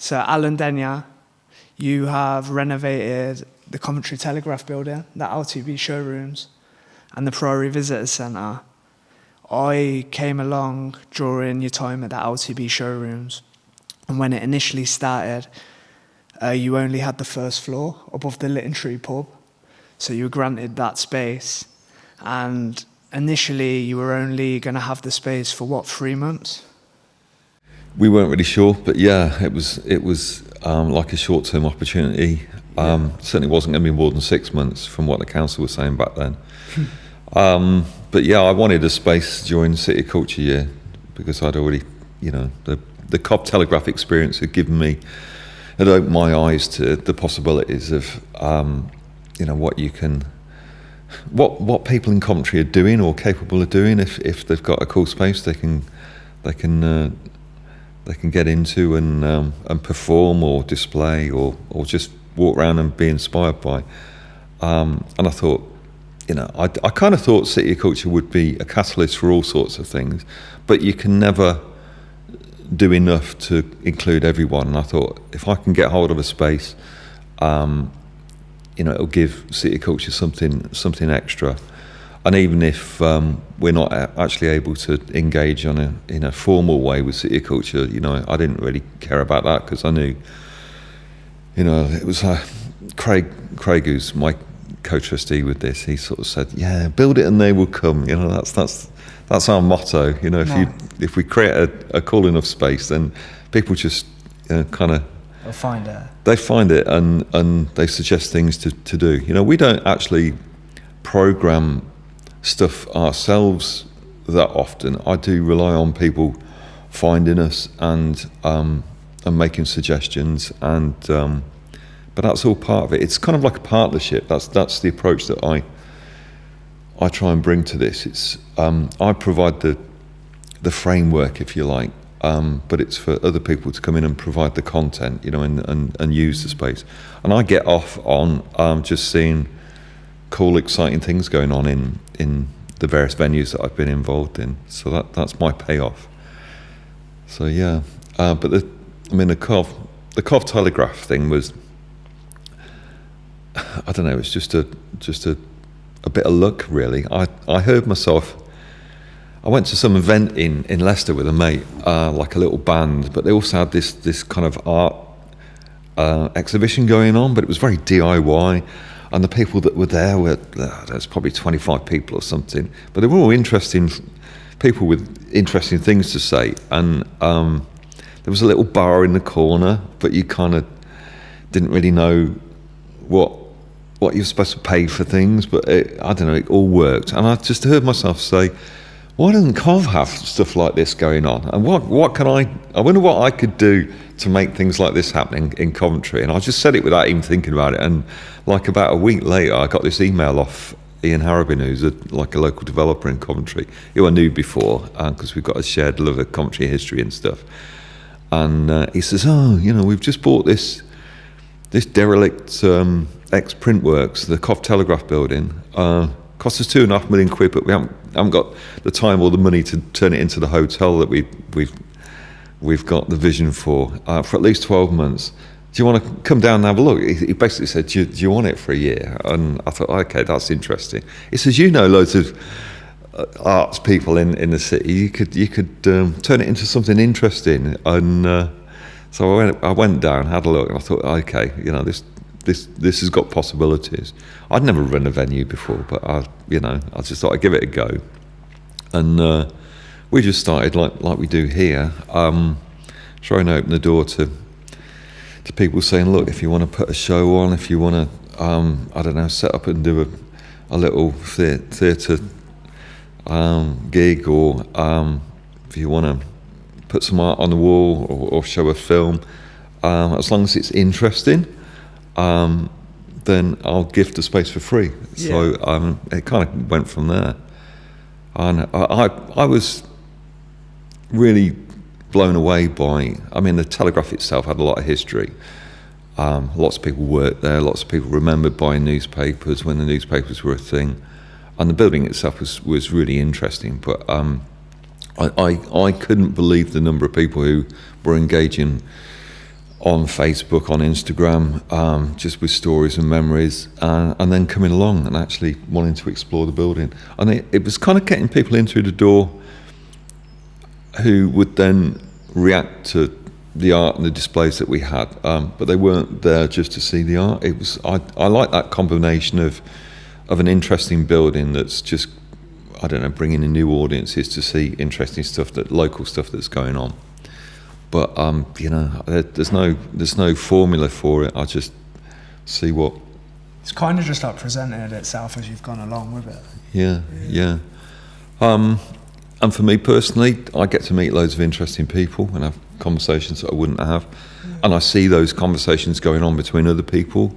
So Alan Denyer, you have renovated the Coventry Telegraph building, the LTB showrooms, and the Priory Visitor Centre. I came along during your time at the LTB showrooms, and when it initially started, you only had the first floor above the Litton Tree pub, so you were granted that space, and initially you were only going to have the space for 3 months? We weren't really sure, but yeah, it was like a short-term opportunity. Certainly wasn't going to be more than 6 months from what the council was saying back then. But yeah, I wanted a space during City of Culture Year because I'd already, the Cov Telegraph experience had opened my eyes to the possibilities of, what people in Coventry are doing or capable of doing if they've got a cool space they can get into and perform or display or just walk around and be inspired by. And I thought, I kind of thought City of Culture would be a catalyst for all sorts of things, but you can never do enough to include everyone. And I thought, if I can get hold of a space, it'll give City of Culture something extra. And even if we're not actually able to engage in a formal way with City of Culture, I didn't really care about that because I knew, it was Craig, who's my co-trustee with this. He sort of said, "Yeah, build it and they will come." That's our motto. If we create a cool enough space, then people just kind of they'll find it. They find it and they suggest things to do. We don't actually program stuff ourselves that often. I do rely on people finding us and making suggestions, but that's all part of it. It's kind of like a partnership. That's the approach that I try and bring to this. It's I provide the framework, if you like, but it's for other people to come in and provide the content, and use the space. And I get off on just seeing cool, exciting things going on in the various venues that I've been involved in. So that's my payoff. So yeah, but the Cov Telegraph thing was, I don't know, it was just a bit of luck, really. I heard myself. I went to some event in Leicester with a mate, like a little band, but they also had this kind of art exhibition going on, but it was very DIY. And the people that were there there's probably 25 people or something, but they were all interesting people with interesting things to say. And there was a little bar in the corner, but you kind of didn't really know what you're supposed to pay for things, but I don't know, it all worked. And I just heard myself say, why doesn't Cov have stuff like this going on? And what can I wonder what I could do to make things like this happening in Coventry. And I just said it without even thinking about it. And like about a week later, I got this email off Ian Harrabin, who's a local developer in Coventry, who I knew before, because we've got a shared love of Coventry history and stuff. And he says, we've just bought this derelict ex-print works, the Cov Telegraph building. Cost us £2.5 million, but we haven't got the time or the money to turn it into the hotel that we've got the vision for at least 12 months. Do you want to come down and have a look? He basically said, do you want it for a year? And I thought, okay, that's interesting. He says, loads of arts people in the city. You could turn it into something interesting. And so I went down, had a look, and I thought, okay, this has got possibilities. I'd never run a venue before, but I just thought I'd give it a go. And we just started like we do here, trying to open the door to people saying, look, if you want to put a show on, if you want to, set up and do a little theatre gig, or if you want to put some art on the wall or show a film, as long as it's interesting, then I'll gift the space for free. Yeah. So it kind of went from there. And I was really blown away by, the Telegraph itself had a lot of history. Lots of people worked there, lots of people remembered buying newspapers when the newspapers were a thing. And the building itself was really interesting, but I couldn't believe the number of people who were engaging on Facebook, on Instagram, just with stories and memories, and then coming along and actually wanting to explore the building. And it was kind of getting people in through the door who would then react to the art and the displays that we had, but they weren't there just to see the art. It was I like that combination of an interesting building that's just, I don't know, bringing in new audiences to see interesting stuff, local stuff that's going on. But you know, there's no formula for it. I just see what. It's kind of just like presenting it itself as you've gone along with it. Yeah. And for me personally, I get to meet loads of interesting people and have conversations that I wouldn't have, and I see those conversations going on between other people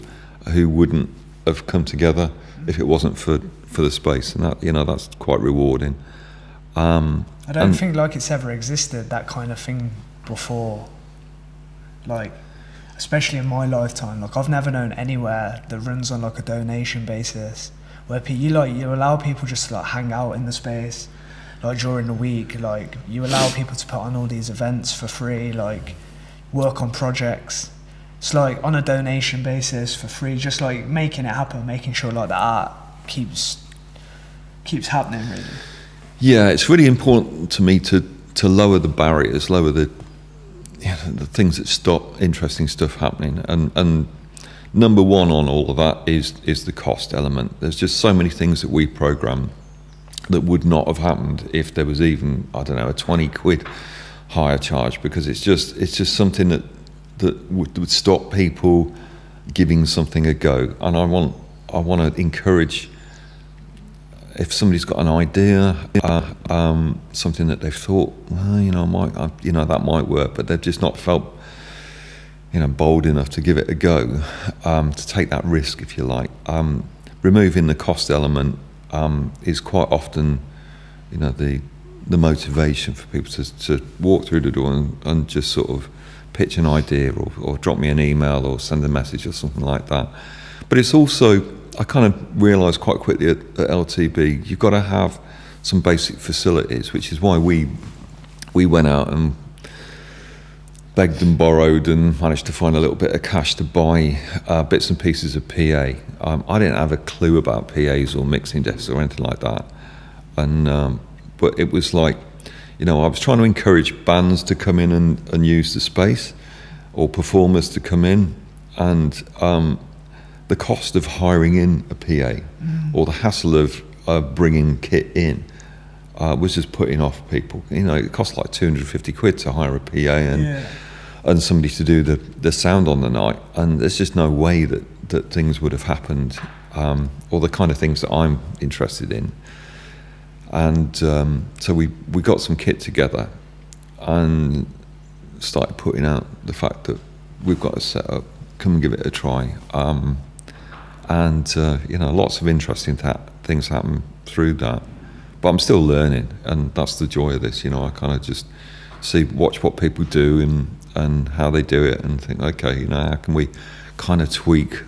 who wouldn't have come together if it wasn't for the space, and that, you know, that's quite rewarding. I don't think like it's ever existed, that kind of thing, before, like especially in my lifetime. Like I've never known anywhere that runs on like a donation basis where you allow people just to like hang out in the space like during the week. Like you allow people to put on all these events for free, like work on projects. It's like on a donation basis for free, just like making it happen, making sure like the art keeps happening, really. Yeah, it's really important to me to lower the barriers, lower the things that stop interesting stuff happening, and number one on all of that is the cost element. There's just so many things that we program that would not have happened if there was even, I don't know, a 20 quid higher charge, because it's just something that would stop people giving something a go. And I want to encourage, if somebody's got an idea, something that they've thought, well, that might work, but they've just not felt, bold enough to give it a go, to take that risk, if you like. Removing the cost element is quite often, the motivation for people to walk through the door and just sort of pitch an idea or drop me an email or send a message or something like that. But it's also, I kind of realised quite quickly at LTB, you've got to have some basic facilities, which is why we went out and begged and borrowed and managed to find a little bit of cash to buy bits and pieces of PA. I didn't have a clue about PAs or mixing desks or anything like that, and but it was like, I was trying to encourage bands to come in and use the space, or performers to come in, and the cost of hiring in a PA or the hassle of bringing kit in was just putting off people. It cost like 250 quid to hire a PA and somebody to do the sound on the night, and there's just no way that things would have happened, or the kind of things that I'm interested in. And so we got some kit together and started putting out the fact that we've got a setup, come and give it a try. And lots of interesting things happen through that. But I'm still learning, and that's the joy of this. I kind of just watch what people do and how they do it, and think, okay, how can we kind of tweak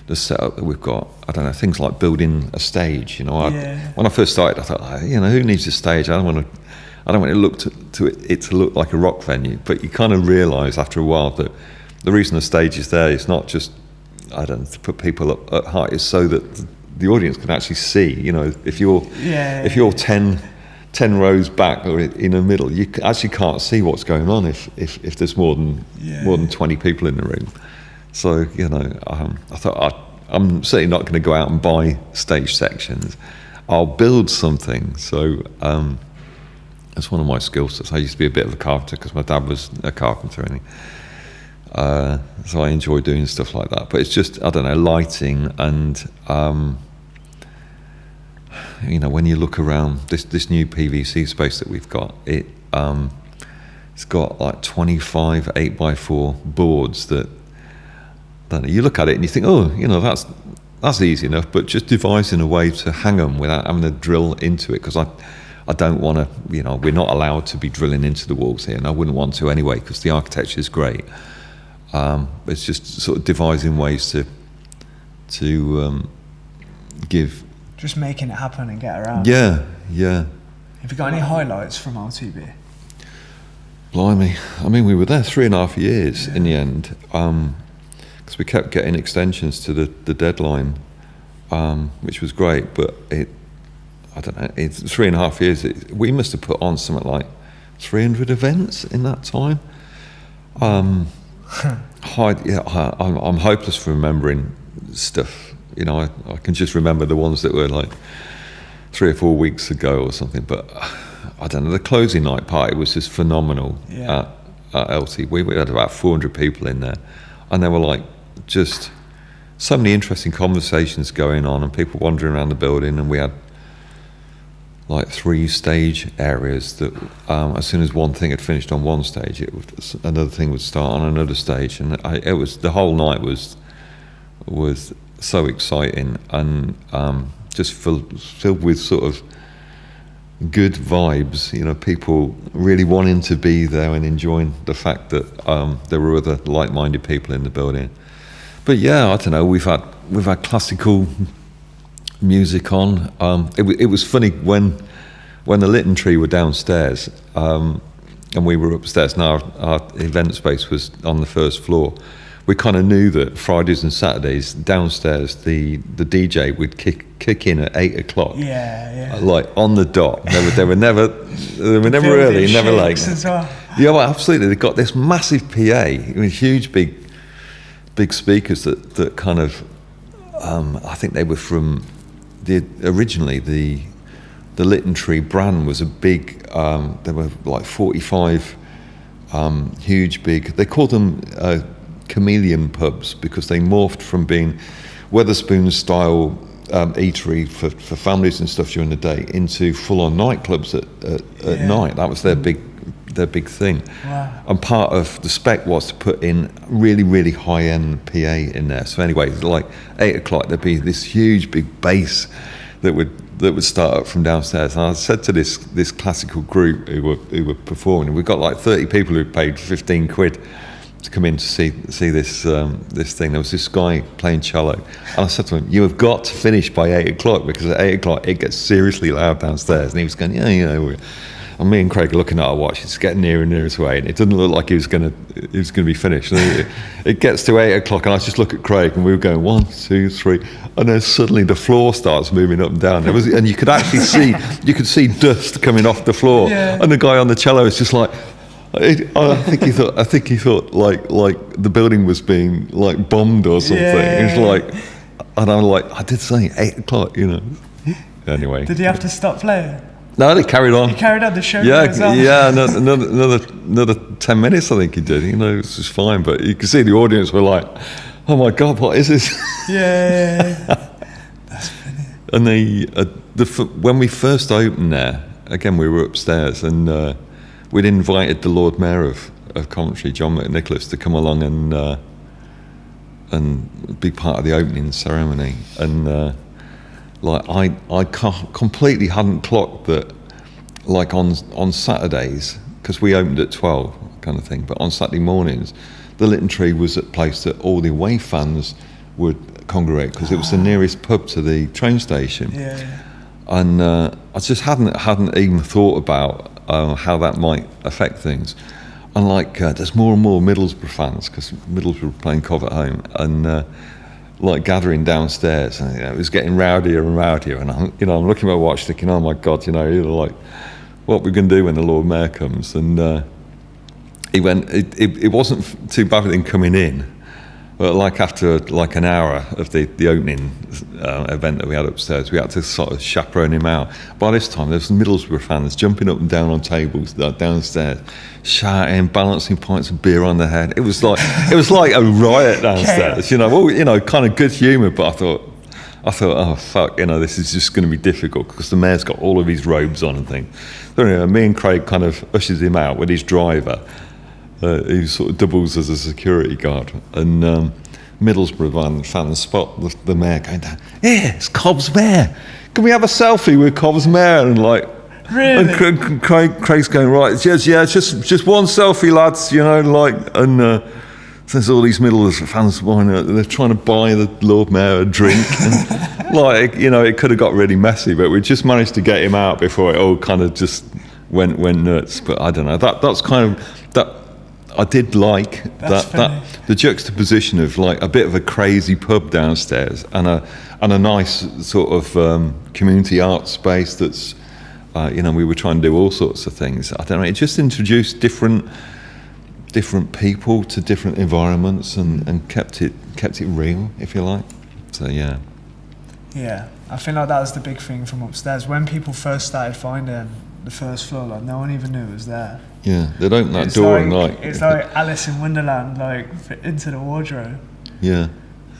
the setup that we've got? I don't know, things like building a stage. When I first started, I thought, who needs a stage? I don't want it to look like a rock venue. But you kind of realise after a while that the reason the stage is there is not just, to put people up at height, is so that the audience can actually see. If you're 10 rows back or in the middle, you actually can't see what's going on if there's more than 20 people in the room. So I thought I'm certainly not going to go out and buy stage sections. I'll build something. So that's one of my skill sets. I used to be a bit of a carpenter because my dad was a carpenter, so I enjoy doing stuff like that. But it's just, I don't know, lighting and when you look around this new PVC space that we've got, it's got like 25 8x4 boards that you look at it and you think, that's easy enough, but just devising a way to hang them without having to drill into it, because I don't want to, we're not allowed to be drilling into the walls here, and I wouldn't want to anyway, because the architecture is great. It's just sort of devising ways to give. Just making it happen and get around. Yeah. Have you got any highlights from LTB? Blimey. I mean, we were there 3.5 years in the end, because we kept getting extensions to the deadline, which was great, but I don't know, it's 3.5 years. We must have put on something like 300 events in that time. I'm hopeless for remembering stuff. You know, I can just remember the ones that were like 3 or 4 weeks ago or something, but I don't know, the closing night party was just phenomenal at LT. We had about 400 people in there, and there were like just so many interesting conversations going on and people wandering around the building, and we had like 3 stage areas that as soon as one thing had finished on one stage, another thing would start on another stage, and it was, the whole night was so exciting and just filled with sort of good vibes, you know, people really wanting to be there and enjoying the fact that there were other like-minded people in the building. But yeah, I don't know, we've had classical music on. It was funny when the Litten Tree were downstairs and we were upstairs, and our event space was on the first floor. We kind of knew that Fridays and Saturdays downstairs the DJ would kick in at 8 o'clock. Like on the dot. They were never early, never late. Well. Yeah, well, absolutely. They got this massive PA, huge big speakers that kind of I think they were from originally the Litten Tree brand was a big. There were like 45 huge big. They called them chameleon pubs because they morphed from being Wetherspoon style eatery for families and stuff during the day into full-on nightclubs at night. That was their big thing. Wow. And part of the spec was to put in really high-end PA in there. So anyway, like 8 o'clock, there'd be this huge big bass that would start up from downstairs. And I said to this classical group who were performing, and we've got like 30 people who paid 15 quid to come in to see this thing. There was this guy playing cello, and I said to him, "You have got to finish by 8 o'clock because at 8 o'clock it gets seriously loud downstairs." And he was going, "Yeah, you know." And me and Craig are looking at our watch. It's getting nearer and nearer to 8, and it doesn't look like he was going to be finished. And it gets to 8 o'clock, and I just look at Craig, and we were going 1, 2, 3, and then suddenly the floor starts moving up and down. And you could actually see dust coming off the floor, and the guy on the cello is just like. I think he thought like the building was being like bombed or something. It's like, and I'm like, I did say 8 o'clock, you know. Anyway. Did he have to stop playing? No, they carried on. He carried on the show. Another 10 minutes, I think he did. You know, it was just fine. But you could see the audience were like, "Oh my God, what is this?" Yeah. That's funny. And when we first opened there, again we were upstairs, and we'd invited the Lord Mayor of Coventry, John McNicholas, to come along and be part of the opening ceremony. And I completely hadn't clocked that, like on Saturdays, because we opened at 12 kind of thing, but on Saturday mornings the Litten Tree was a place that all the away fans would congregate because it was the nearest pub to the train station. And I just hadn't even thought about how that might affect things. And like there's more and more Middlesbrough fans, because Middlesbrough were playing Cov at home, and like gathering downstairs, and it was getting rowdier and rowdier. And I'm looking at my watch thinking, oh my God, like what we're going to do when the Lord Mayor comes. And he went. It wasn't too bad with him coming in, but like after like an hour of the opening event that we had upstairs, we had to sort of chaperone him out. By this time, there was Middlesbrough fans jumping up and down on tables downstairs, shouting, balancing pints of beer on their head. It was like a riot downstairs. Kind of good humour. But I thought, oh fuck, this is just going to be difficult because the mayor's got all of his robes on and things. So anyway, me and Craig kind of ushers him out with his driver. Who sort of doubles as a security guard, and Middlesbrough fans spot the mayor going down. Yeah, it's Cov's mayor. Can we have a selfie with Cov's mayor? And like, really? And Craig's going, right. Just one selfie, lads. And there's all these Middlesbrough fans behind. They're trying to buy the Lord Mayor a drink, and it could have got really messy, but we just managed to get him out before it all kind of just went nuts. But I don't know. That's kind of that. I did like that the juxtaposition of like a bit of a crazy pub downstairs and a nice sort of community art space that's we were trying to do all sorts of things. I don't know. It just introduced different people to different environments and kept it real, if you like. So yeah. Yeah, I feel like that was the big thing from upstairs. When people first started finding the first floor, like no one even knew it was there. Yeah, they'd open that door and like... It's like Alice in Wonderland, like into the wardrobe. Yeah.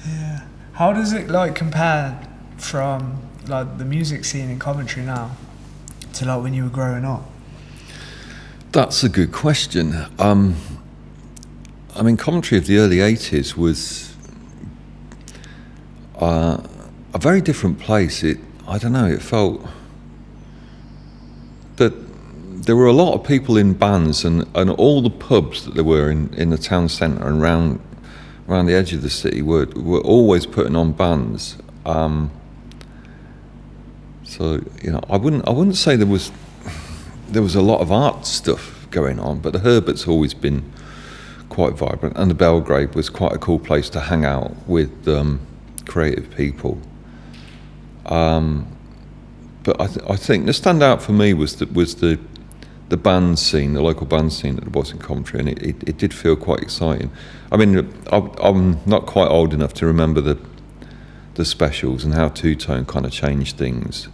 Yeah. How does it like compare from like the music scene in Coventry now to like when you were growing up? That's a good question. I mean, Coventry of the early 80s was a very different place. I don't know, it felt that there were a lot of people in bands and all the pubs that there were in the town centre and around the edge of the city were always putting on bands. So, I wouldn't say there was a lot of art stuff going on, but the Herbert's always been quite vibrant, and the Belgrade was quite a cool place to hang out with creative people. But I think the standout for me was the band scene, the local band scene that there was in Coventry, and it did feel quite exciting. I mean, I'm not quite old enough to remember the specials and how Two Tone kind of changed things.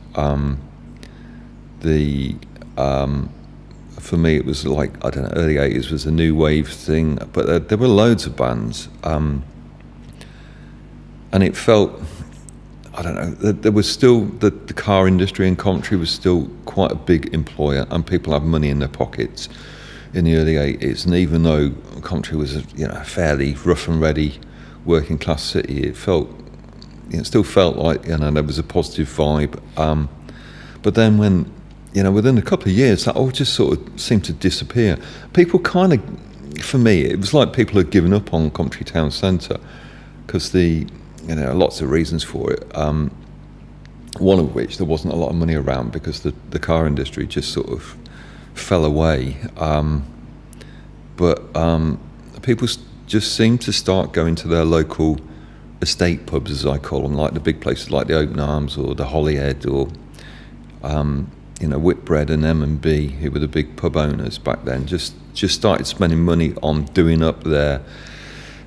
For me, it was like, I don't know, early 80s was a new wave thing, but there were loads of bands, and it felt, I don't know, there was still, the car industry in Coventry was still quite a big employer, and people had money in their pockets in the early 80s. And even though Coventry was a fairly rough and ready working class city, it still felt like there was a positive vibe. But then when within a couple of years, that all just sort of seemed to disappear. People kind of, for me, it was like people had given up on Coventry Town Centre because lots of reasons for it. One of which, there wasn't a lot of money around because the car industry just sort of fell away. But people just seemed to start going to their local estate pubs, as I call them, like the big places like the Open Arms or the Holyhead or Whitbread and M&B, who were the big pub owners back then, just started spending money on doing up their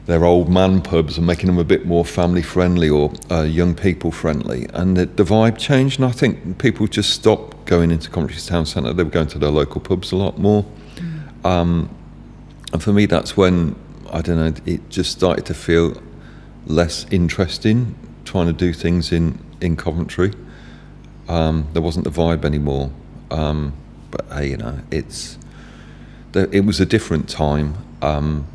old man pubs and making them a bit more family friendly or young people friendly, and the vibe changed. And I think people just stopped going into Coventry Town Centre. They were going to their local pubs a lot more. And for me, that's when, I don't know, it just started to feel less interesting trying to do things in Coventry. There wasn't the vibe anymore. But hey, it was a different time. And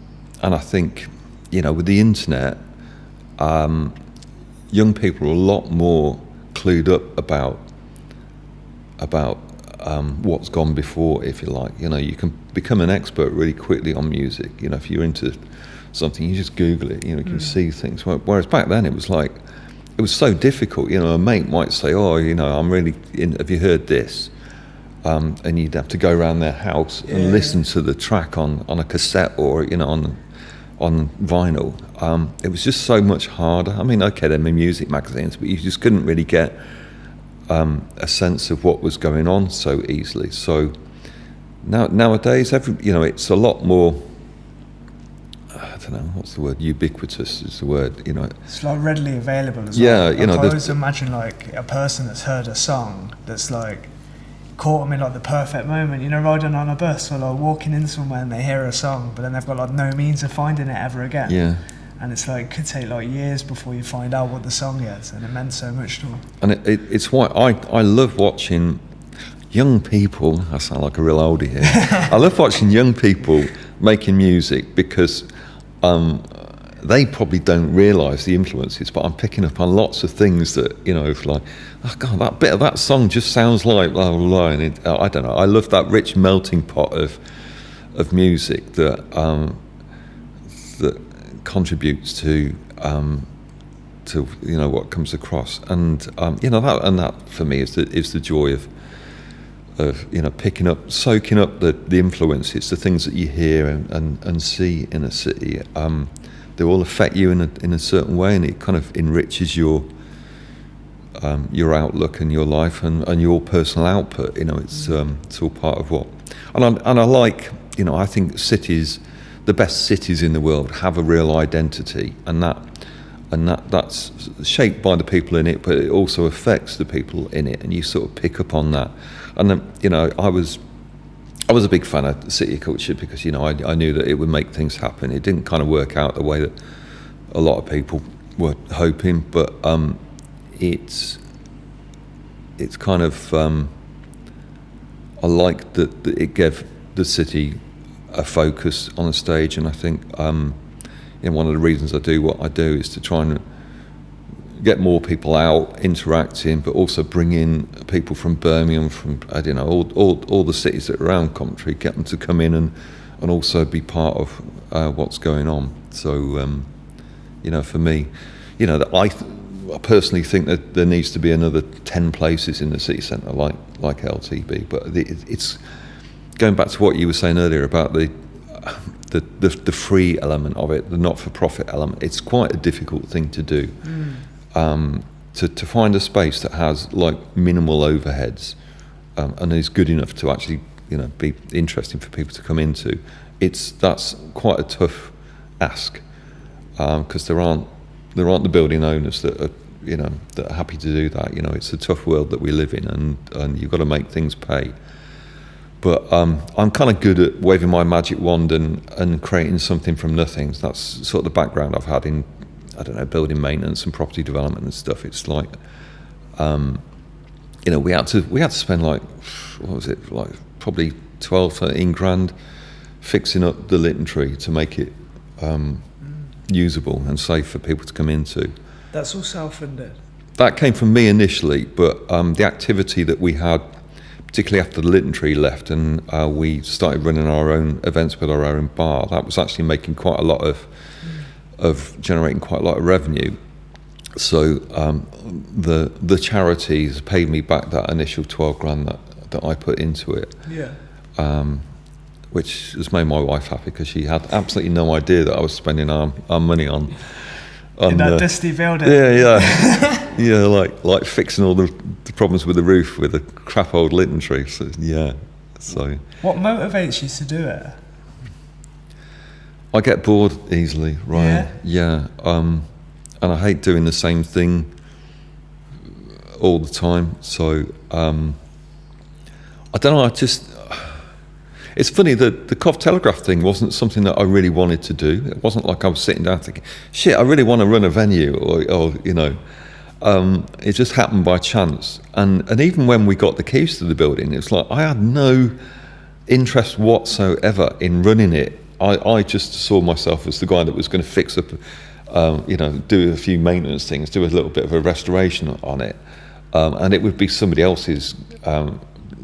I think, with the internet, young people are a lot more clued up about what's gone before, if you like. You can become an expert really quickly on music. If you're into something, you just Google it. You can see things. Whereas back then, it was so difficult. A mate might say, "Oh, I'm really in. Have you heard this?" And you'd have to go around their house and listen to the track on a cassette or on vinyl. It was just so much harder. I mean, okay, there were music magazines, but you just couldn't really get a sense of what was going on so easily. So nowadays, it's a lot more. I don't know what's the word. Ubiquitous is the word. It's like readily available as well. I always imagine like a person that's heard a song that's like caught them in like the perfect moment, riding on a bus or like walking in somewhere and they hear a song, but then they've got like no means of finding it ever again. Yeah. And it's like, could take like years before you find out what the song is, and it meant so much to them. And it's why I love watching young people. I sound like a real oldie here. I love watching young people making music because they probably don't realise the influences, but I'm picking up on lots of things that, like, oh God, that bit of that song just sounds like blah, blah, blah. And I don't know, I love that rich melting pot of music that contributes to what comes across. And, that for me is the joy picking up, soaking up the influences, the things that you hear and see in a city. They all affect you in a certain way, and it kind of enriches your outlook and your life and your personal output. It's all part of what. And I like, I think cities, the best cities in the world, have a real identity, and that's shaped by the people in it, but it also affects the people in it, and you sort of pick up on that. And I was a big fan of city culture because I knew that it would make things happen. It didn't kind of work out the way that a lot of people were hoping, but it's kind of I like that it gave the city a focus on the stage, and I think one of the reasons I do what I do is to try and get more people out interacting, but also bring in people from Birmingham, from all the cities that are around Coventry, get them to come in and also be part of what's going on. So for me, I personally think that there needs to be another 10 places in the city centre like LTB, but it's going back to what you were saying earlier about the free element of it, the not-for-profit element. It's quite a difficult thing to do. To find a space that has like minimal overheads and is good enough to actually be interesting for people to come into. That's quite a tough ask because there aren't the building owners that are that are happy to do that. It's a tough world that we live in, and you've got to make things pay. But I'm kind of good at waving my magic wand and creating something from nothing. So that's sort of the background I've had in, building maintenance and property development and stuff. It's like, we had to spend like, what was it, like probably 12, 13 grand fixing up the Lytton Tree to make it usable and safe for people to come into. That's all self-funded? That came from me initially, but the activity that we had, particularly after the Lytton Tree left and we started running our own events with our own bar, that was actually making quite a lot of generating quite a lot of revenue. So the charities paid me back that initial 12 grand that I put into it. Yeah. Which has made my wife happy because she had absolutely no idea that I was spending our money on in that dusty building. Yeah, like fixing all the problems with the roof with a crap old Lytton Tree. So what motivates you to do it? I get bored easily, Ryan. Yeah. And I hate doing the same thing all the time. So I don't know. It's funny that the Cov Telegraph thing wasn't something that I really wanted to do. It wasn't like I was sitting down thinking, shit, I really want to run a venue, or it just happened by chance. And even when we got the keys to the building, it's like I had no interest whatsoever in running it. I just saw myself as the guy that was going to fix up, do a few maintenance things, do a little bit of a restoration on it, and it would be somebody else's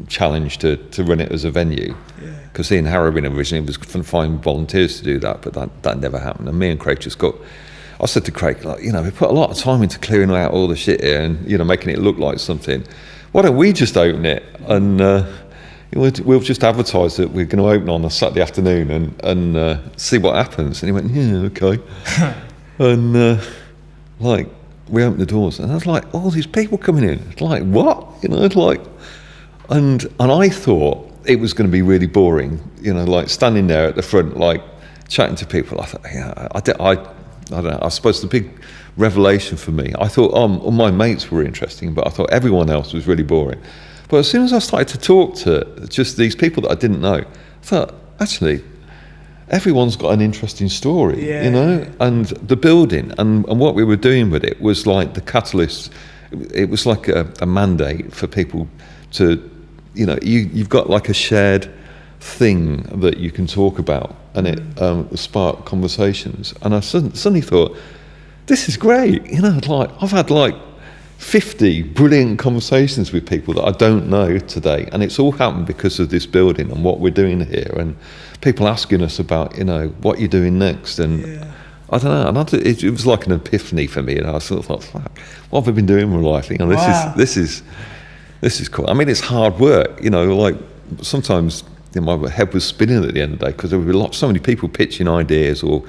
challenge to run it as a venue. Because Ian Harrowin originally was going to find volunteers to do that, but that never happened. And me and Craig I said to Craig, we put a lot of time into clearing out all the shit here and making it look like something. Why don't we just open it and we'll just advertise that we're going to open on a Saturday afternoon and see what happens. And he went, yeah, okay. And we opened the doors and I was like, all these people coming in. It's like, what? And I thought it was going to be really boring, like standing there at the front, like chatting to people. I thought, I don't know. I suppose the big revelation for me, I thought, all my mates were interesting, but I thought everyone else was really boring. But as soon as I started to talk to just these people that I didn't know, I thought, actually, everyone's got an interesting story, And the building and what we were doing with it was like the catalyst. It was like a mandate for people to, you've got like a shared thing that you can talk about, and it sparked conversations. And I suddenly thought, this is great. I've had like 50 brilliant conversations with people that I don't know today, and it's all happened because of this building and what we're doing here, and people asking us about, what you're doing next, and I don't know. And it was like an epiphany for me, and I sort of thought, fuck, what have I been doing with my life? Wow. This is. this is cool. I mean, it's hard work, you know, like sometimes my head was spinning at the end of the day because there were so many people pitching ideas or,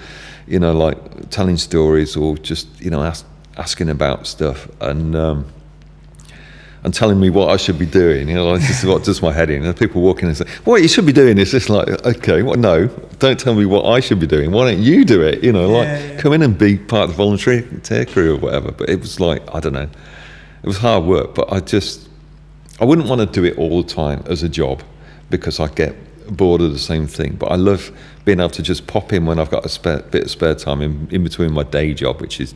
you know, like telling stories or just, you know, asking about stuff and telling me what I should be doing. You know, like, this is what does my head in. And people walking and say, "What you should be doing is this." Like, okay, well, no, don't tell me what I should be doing. Why don't you do it? You know, come in and be part of the volunteer crew or whatever. But it was like, I don't know, it was hard work. But I wouldn't want to do it all the time as a job because I get bored of the same thing. But I love being able to just pop in when I've got a bit of spare time in between my day job, which is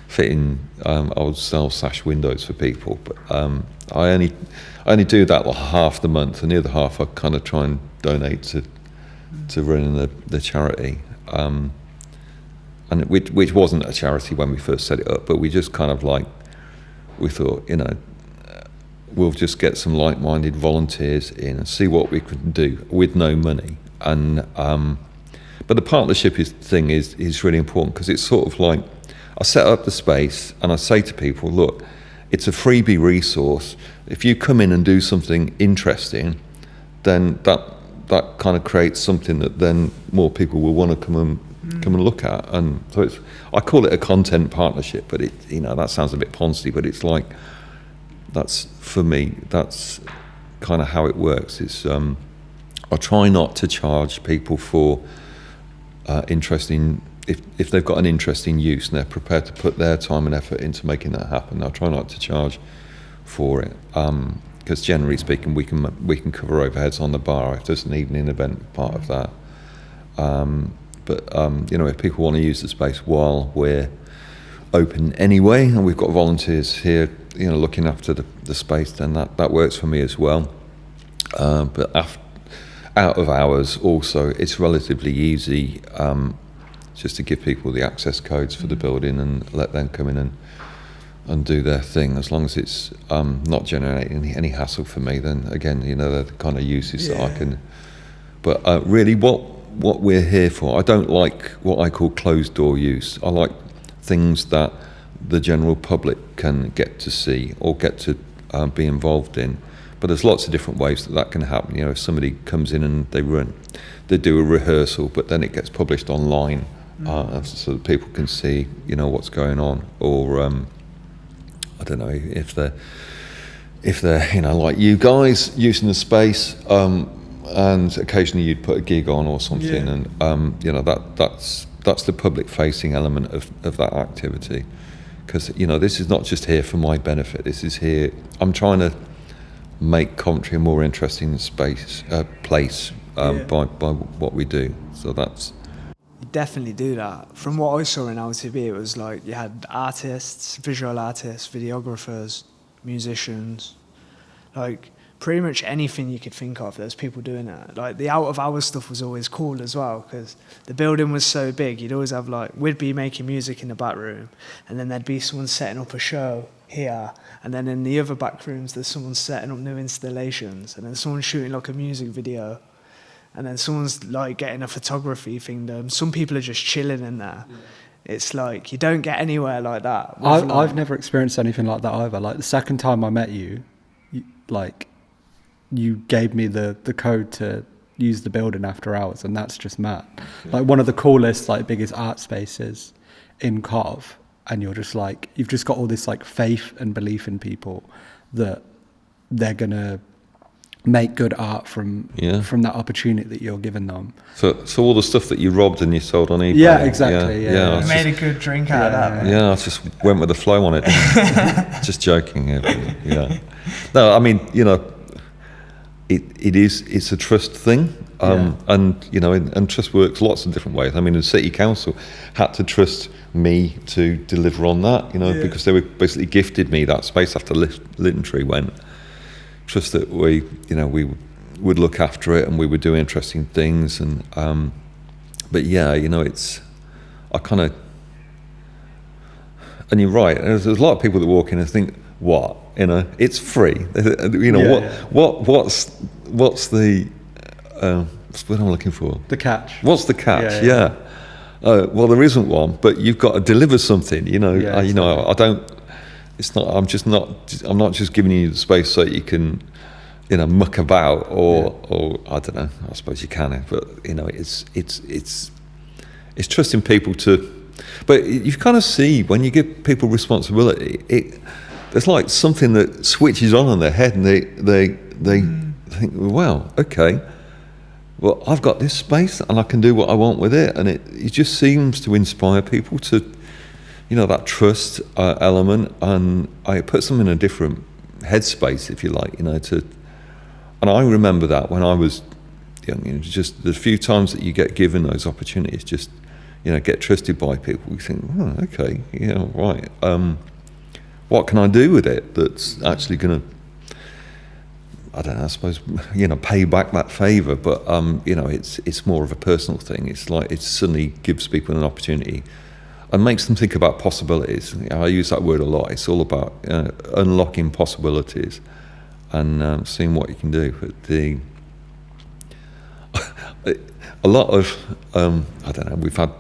fitting. I would sell sash windows for people, but I only do that like half the month, and the other half I kind of try and donate to running the charity, and which wasn't a charity when we first set it up, but we just kind of like, we thought, you know, we'll just get some like-minded volunteers in and see what we can do with no money. And but the partnership thing is really important because it's sort of like, I set up the space and I say to people, look, it's a freebie resource. If you come in and do something interesting, then that kind of creates something that then more people will want to come and look at. And so I call it a content partnership, but it, you know, that sounds a bit Ponzi, but it's like, that's, for me, that's kind of how it works. It's I try not to charge people for interesting. If they've got an interesting use and they're prepared to put their time and effort into making that happen, I'll try not to charge for it, because generally speaking, we can cover overheads on the bar if there's an evening event part of that. But you know, if people want to use the space while we're open anyway, and we've got volunteers here, you know, looking after the space, then that works for me as well. But out of hours, also, it's relatively easy. Just to give people the access codes for the building and let them come in and do their thing, as long as it's not generating any hassle for me, then again, you know, they're the kind of uses that I can. But really what we're here for, I don't like what I call closed door use. I like things that the general public can get to see or get to be involved in. But there's lots of different ways that can happen. You know, if somebody comes in and they do a rehearsal, but then it gets published online, so that people can see, you know, what's going on. Or I don't know, if they're you know, like you guys using the space, and occasionally you'd put a gig on or something, and you know, that's the public facing element of that activity, because, you know, this is not just here for my benefit. This is here, I'm trying to make Coventry a more interesting place by what we do. So that's. You definitely do that. From what I saw in LTB, it was like you had artists, visual artists, videographers, musicians, like pretty much anything you could think of. There's people doing it. Like the out of hours stuff was always cool as well, because the building was so big. You'd always have, like, we'd be making music in the back room, and then there'd be someone setting up a show here, and then in the other back rooms there's someone setting up new installations, and then someone shooting like a music video, and then someone's like getting a photography thing done. Some people are just chilling in there. It's like you don't get anywhere like that. I've never experienced anything like that either. Like the second time I met you, you gave me the code to use the building after hours, and that's just mad. Like one of the coolest, like biggest art spaces in Cov, and you're just like, you've just got all this like faith and belief in people that they're gonna make good art from that opportunity that you're giving them. So all the stuff that you robbed and you sold on eBay. Yeah, exactly. Yeah. You made a good drink out of that. Man. Yeah, I just went with the flow on it. Just joking. Yeah. No, I mean, you know, it's a trust thing, and you know, and trust works lots of different ways. I mean, the city council had to trust me to deliver on that, you know, because they were basically gifted me that space after Litten Tree went. Trust that we would look after it and we would do interesting things, and but yeah, you know, I kind of, and you're right. There's a lot of people that walk in and think, what, you know, it's free. You know, what's the what I'm looking for? The catch. What's the catch? Yeah. Well, there isn't one, but you've got to deliver something. You know, exactly. I don't. It's not. I'm not just giving you the space so that you can, muck about or I don't know. I suppose you can, but it's trusting people to. But you kind of see when you give people responsibility, there's like something that switches on in their head, and they think, well, okay, well, I've got this space and I can do what I want with it, and it just seems to inspire people to, that trust element, and it puts them in a different headspace, if you like, and I remember that when I was young, just the few times that you get given those opportunities, just, get trusted by people, you think, oh, okay, right, what can I do with it that's actually going to, I don't know, I suppose, pay back that favour, but, it's more of a personal thing. It's like it suddenly gives people an opportunity and makes them think about possibilities. I use that word a lot. It's all about unlocking possibilities and seeing what you can do. But a lot of, I don't know, we've had,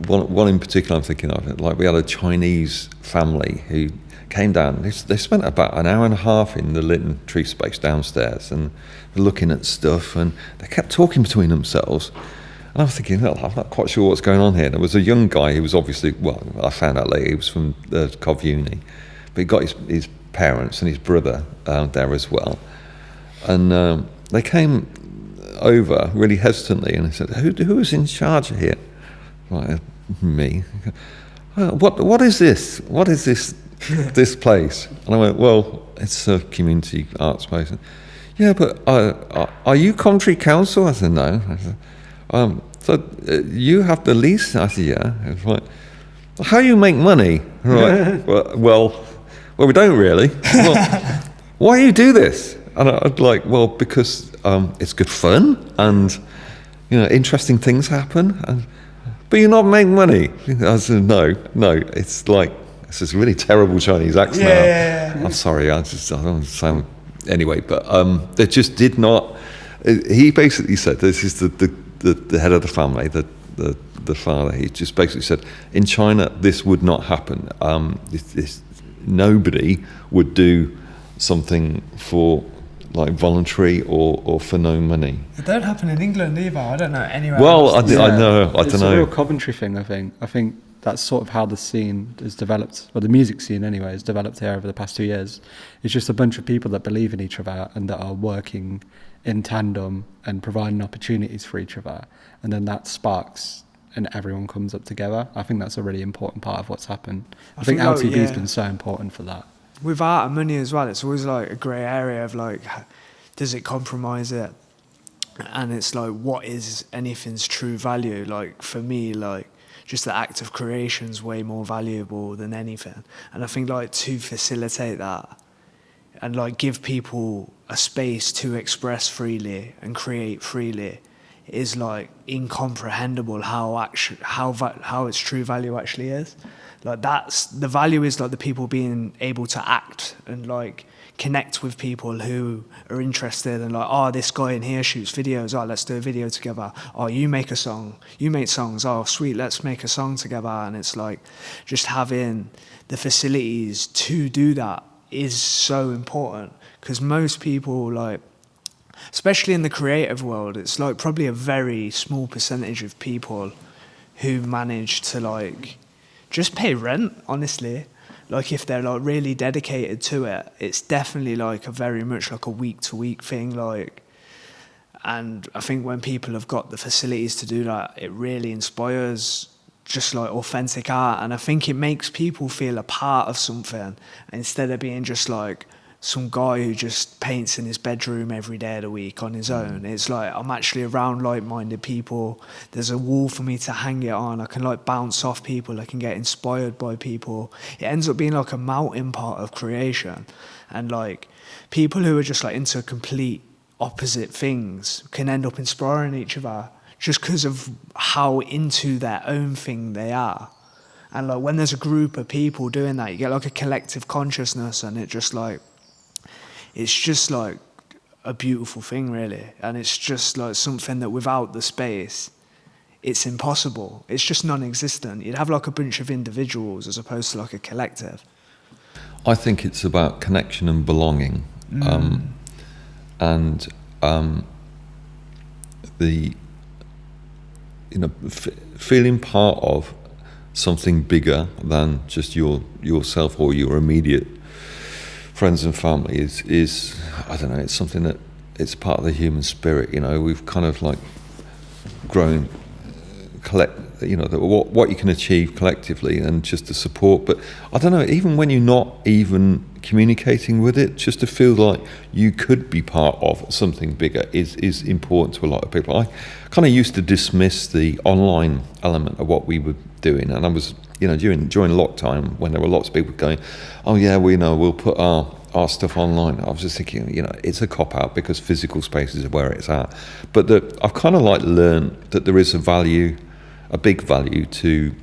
one in particular I'm thinking of, like we had a Chinese family who came down. They spent about an hour and a half in the Lytton tree space downstairs and looking at stuff, and they kept talking between themselves. And I was thinking, well, I'm not quite sure what's going on here. There was a young guy who was obviously, well, I found out later, he was from the Cov Uni, but he got his parents and his brother there as well. And they came over really hesitantly and they said, who is in charge here? Right, me. What is this? What is this place? And I went, well, it's a community art space. Yeah, but are you Coventry Council? I said, no. I said, so you have the lease? I said, yeah. I was like, how you make money? Right. well, we don't really. Well, why do you do this? And I'd like, well, because it's good fun and interesting things happen. But you're not making money. I said, no. It's like, it's this really terrible Chinese accent. Yeah. I'm sorry, I don't sound anyway. But they just did not. He basically said, this is the head of the family, the father. He just basically said, in China, this would not happen. Nobody would do something for like voluntary or for no money. It don't happen in England either. I don't know anywhere. Well, I don't know. It's a real Coventry thing, I think. I think that's sort of how the scene has developed, well, the music scene anyway, has developed here over the past 2 years. It's just a bunch of people that believe in each other and that are working in tandem and providing opportunities for each other. And then that sparks and everyone comes up together. I think that's a really important part of what's happened. I think LTB's been so important for that. With art and money as well, it's always like a grey area of like, does it compromise it? And it's like, what is anything's true value? Like for me, like just the act of creation is way more valuable than anything. And I think like to facilitate that and like give people a space to express freely and create freely is like incomprehensible how its true value actually is. Like that's the value is like the people being able to act and like connect with people who are interested and like, oh, this guy in here shoots videos, oh, let's do a video together. Oh, you make a song, you make songs, oh sweet, let's make a song together. And it's like just having the facilities to do that is so important, because most people, like especially in the creative world, it's like probably a very small percentage of people who manage to like just pay rent, honestly. Like if they're like really dedicated to it, it's definitely like a very much like a week to week thing. Like, and I think when people have got the facilities to do that, it really inspires just like authentic art. And I think it makes people feel a part of something instead of being just like some guy who just paints in his bedroom every day of the week on his own. It's like I'm actually around like-minded people. There's a wall for me to hang it on. I can like bounce off people. I can get inspired by people. It ends up being like a melting pot of creation. And like people who are just like into complete opposite things can end up inspiring each other just because of how into their own thing they are. And like when there's a group of people doing that, you get like a collective consciousness, and it just like it's just like a beautiful thing, really. And it's just like something that without the space, it's impossible. It's just non-existent. You'd have like a bunch of individuals as opposed to like a collective. I think it's about connection and belonging, and the feeling part of something bigger than just yourself or your immediate friends and family is I don't know. It's something that it's part of the human spirit. We've kind of like grown what you can achieve collectively and just the support. But I don't know, even when you're not even communicating with it, just to feel like you could be part of something bigger is important to a lot of people. I kind of used to dismiss the online element of what we were doing, and I was, during lockdown when there were lots of people going, oh yeah, we'll put our stuff online. I was just thinking, it's a cop-out because physical space is where it's at. But I've kind of like learned that there is a big value to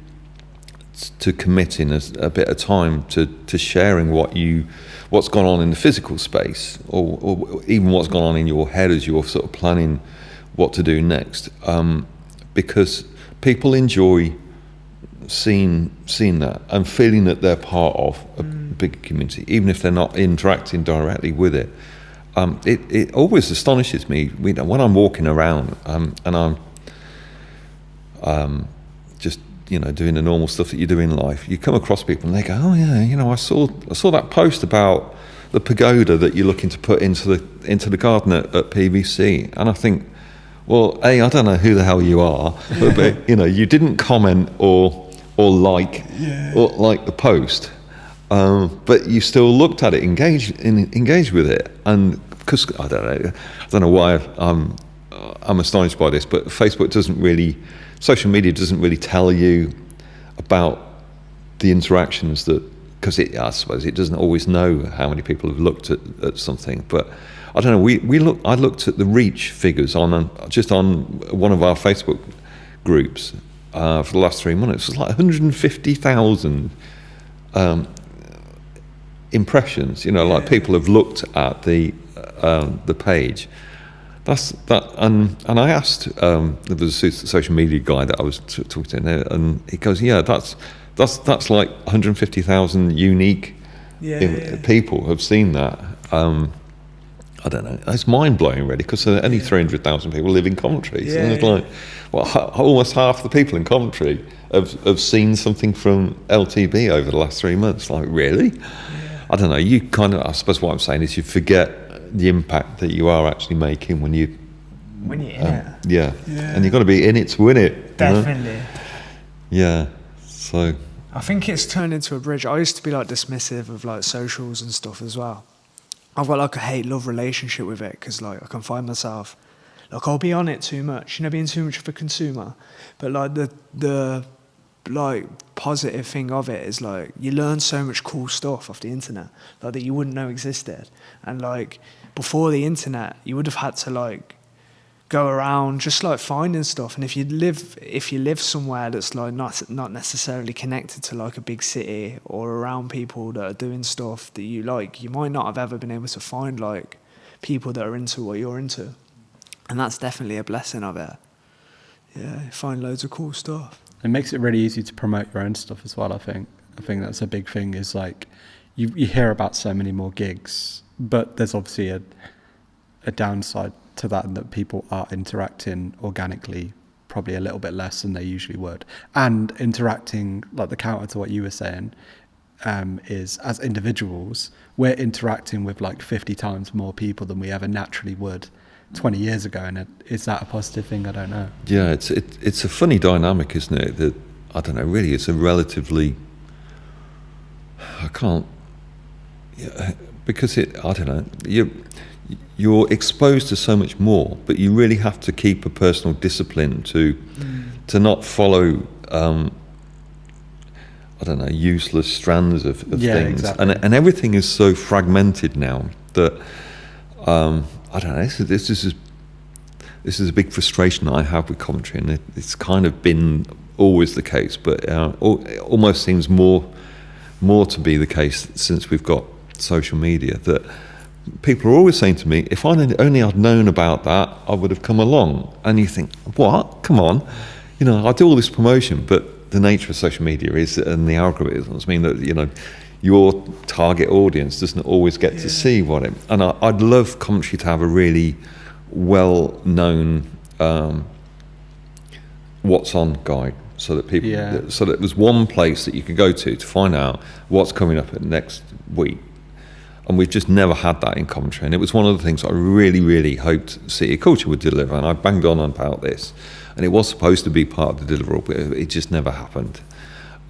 committing a bit of time to sharing what's gone on in the physical space, or even what's gone on in your head as you're sort of planning what to do next, because people enjoy seeing that and feeling that they're part of a bigger community, even if they're not interacting directly with it. It always astonishes me when I'm walking around and I'm just doing the normal stuff that you do in life. You come across people and they go, oh yeah, I saw that post about the pagoda that you're looking to put into the garden at PVC, and I think, well, I don't know who the hell you are, but you didn't comment or like the post, but you still looked at it, engaged with it, and because I don't know why I'm astonished by this, but social media doesn't really tell you about the interactions because I suppose it doesn't always know how many people have looked at something. But I don't know. I looked at the reach figures on one of our Facebook groups for the last 3 months. It was like 150,000 impressions. Like people have looked at the page. And I asked, there was a social media guy that I was talking to, and he goes, yeah, that's like 150,000 unique people have seen that. I don't know, it's mind blowing really, because only 300,000 people live in Coventry, and it's like, well, almost half the people in Coventry have seen something from LTB over the last 3 months. Like, really? I don't know, I suppose what I'm saying is you forget the impact that you are actually making when you're in it. Yeah, and you've got to be in it to win it. Definitely. Yeah, so I think it's turned into a bridge. I used to be like dismissive of like socials and stuff as well. I've got like a hate-love relationship with it, because like I can find myself, like I'll be on it too much, being too much of a consumer. But like the like positive thing of it is like you learn so much cool stuff off the internet, like that you wouldn't know existed. And like before the internet, you would have had to like go around just like finding stuff. And if you live somewhere that's like not necessarily connected to like a big city or around people that are doing stuff that you like, you might not have ever been able to find like people that are into what you're into. And that's definitely a blessing of it. Yeah, you find loads of cool stuff. It makes it really easy to promote your own stuff as well. I think that's a big thing, is like you hear about so many more gigs, but there's obviously a downside to that, in that people are interacting organically probably a little bit less than they usually would, and interacting, like the counter to what you were saying, is as individuals we're interacting with like 50 times more people than we ever naturally would 20 years ago, and is that a positive thing? I don't know. Yeah, it's a funny dynamic, isn't it? That I don't know. Really, it's a relatively. I can't. Yeah, because I don't know. You're exposed to so much more, but you really have to keep a personal discipline to not follow. I don't know, useless strands of things, exactly. and everything is so fragmented now that. I don't know. This is a big frustration I have with Coventry, and it's kind of been always the case, but it almost seems more to be the case since we've got social media. That people are always saying to me, "If I'd known about that, I would have come along." And you think, "What? Come on, I do all this promotion, but the nature of social media is, and the algorithms mean that, your target audience doesn't always get to see what it, and I'd love commentary to have a really well-known what's on guide, so that people, so that there's one place that you could go to find out what's coming up next week. And we've just never had that in commentary, and it was one of the things I really, really hoped City of Culture would deliver, and I banged on about this, and it was supposed to be part of the deliverable, but it just never happened.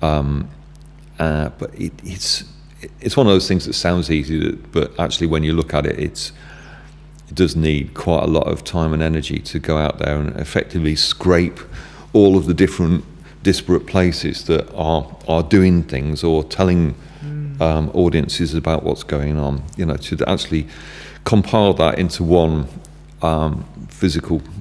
But it's one of those things that sounds easy, but actually when you look at it, it does need quite a lot of time and energy to go out there and effectively scrape all of the different disparate places that are doing things or telling audiences about what's going on, to actually compile that into one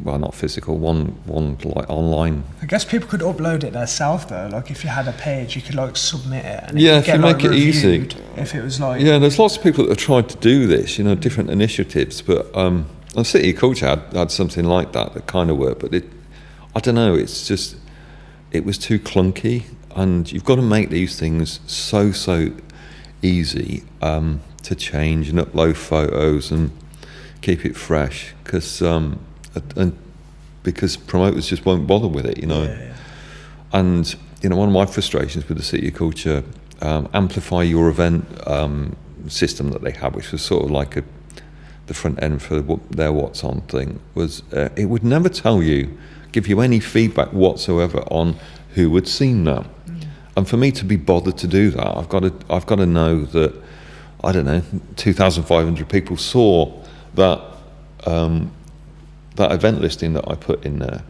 one like online. I guess people could upload it themselves though. Like if you had a page, you could like submit it. And if you make it easy. If it was like. Yeah, there's lots of people that have tried to do this, different initiatives. But City of Culture had something like that kind of worked. But I don't know. It's just it was too clunky, and you've got to make these things so easy to change and upload photos and keep it fresh, because promoters just won't bother with it, And one of my frustrations with the City of Culture Amplify Your Event system that they had, which was sort of like the front end for their What's On thing, was it would never give you any feedback whatsoever on who had seen that. And for me to be bothered to do that, I've got to know that, I don't know, 2,500 people saw that that event listing that I put in there,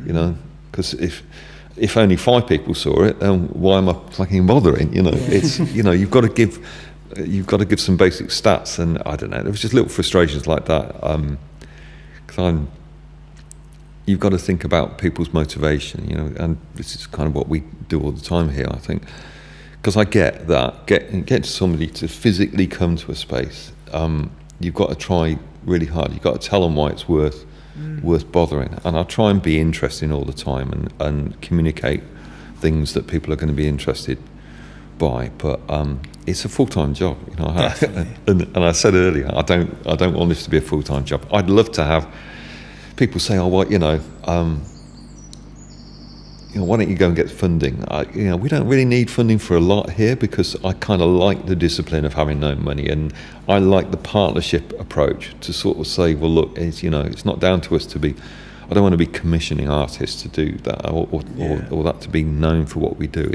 because if only 5 people saw it, then why am I fucking bothering? It's you've got to give some basic stats, and I don't know. There was just little frustrations like that, because you've got to think about people's motivation, and this is kind of what we do all the time here, I think. Because I get that, get somebody to physically come to a space, you've got to try really hard. You've got to tell them why it's worth bothering. And I try and be interesting all the time and communicate things that people are going to be interested by. But it's a full-time job, and I said earlier, I don't want this to be a full-time job. I'd love to have people say, "Oh, well, why don't you go and get funding?" We don't really need funding for a lot here, because I kind of like the discipline of having no money, and I like the partnership approach to sort of say, well, look, it's not down to us to be. I don't want to be commissioning artists to do that, or that to be known for what we do.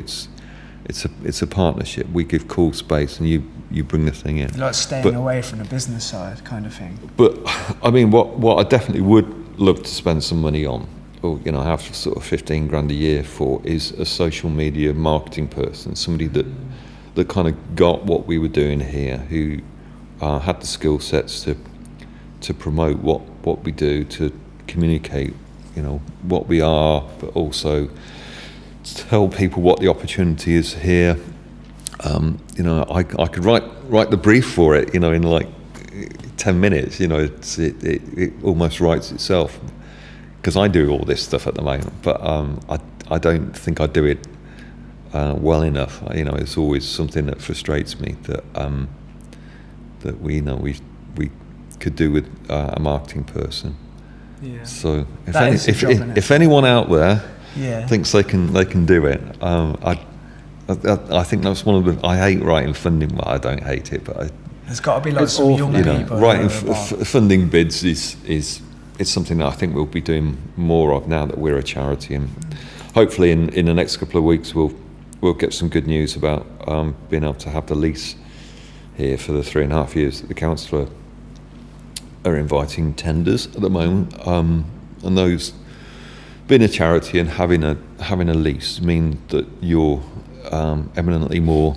It's a partnership. We give cool space, and you bring the thing in. Like staying away from the business side, kind of thing. But I mean, what I definitely would love to spend some money on, or have sort of 15 grand a year for, is a social media marketing person, somebody that kind of got what we were doing here, who had the skill sets to promote what we do, to communicate, what we are, but also tell people what the opportunity is here. I could write the brief for it, in like 10 minutes. It almost writes itself, because I do all this stuff at the moment, but I don't think I do it well enough. It's always something that frustrates me that we could do with a marketing person. Yeah. So if anyone out there Yeah. thinks they can do it. I think that's one of the. I hate writing funding. Well, I don't hate it, but There's got to be like some young people. writing funding bids is something that I think we'll be doing more of now that we're a charity, and hopefully in the next couple of weeks we'll get some good news about being able to have the lease here for the 3.5 years that the council are inviting tenders at the moment, and those. Being a charity and having a lease mean that you're eminently more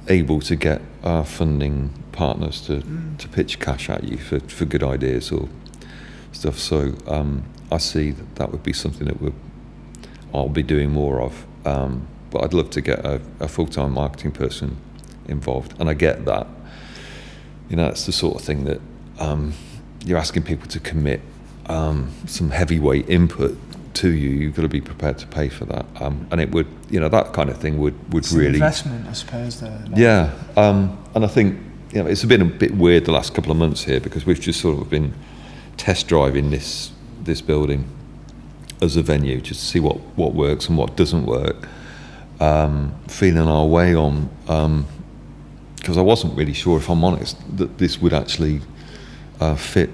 able to get funding partners to pitch cash at you for good ideas or stuff. So I see that would be something that I'll be doing more of. But I'd love to get a full-time marketing person involved, and I get that. It's the sort of thing that you're asking people to commit some heavyweight input to you, you've got to be prepared to pay for that. And it would, that kind of thing would it's really... an investment, I suppose, though. Yeah, and I think, it's been a bit weird the last couple of months here because we've just sort of been test driving this building as a venue just to see what works and what doesn't work. Feeling our way on, because I wasn't really sure, if I'm honest, that this would actually fit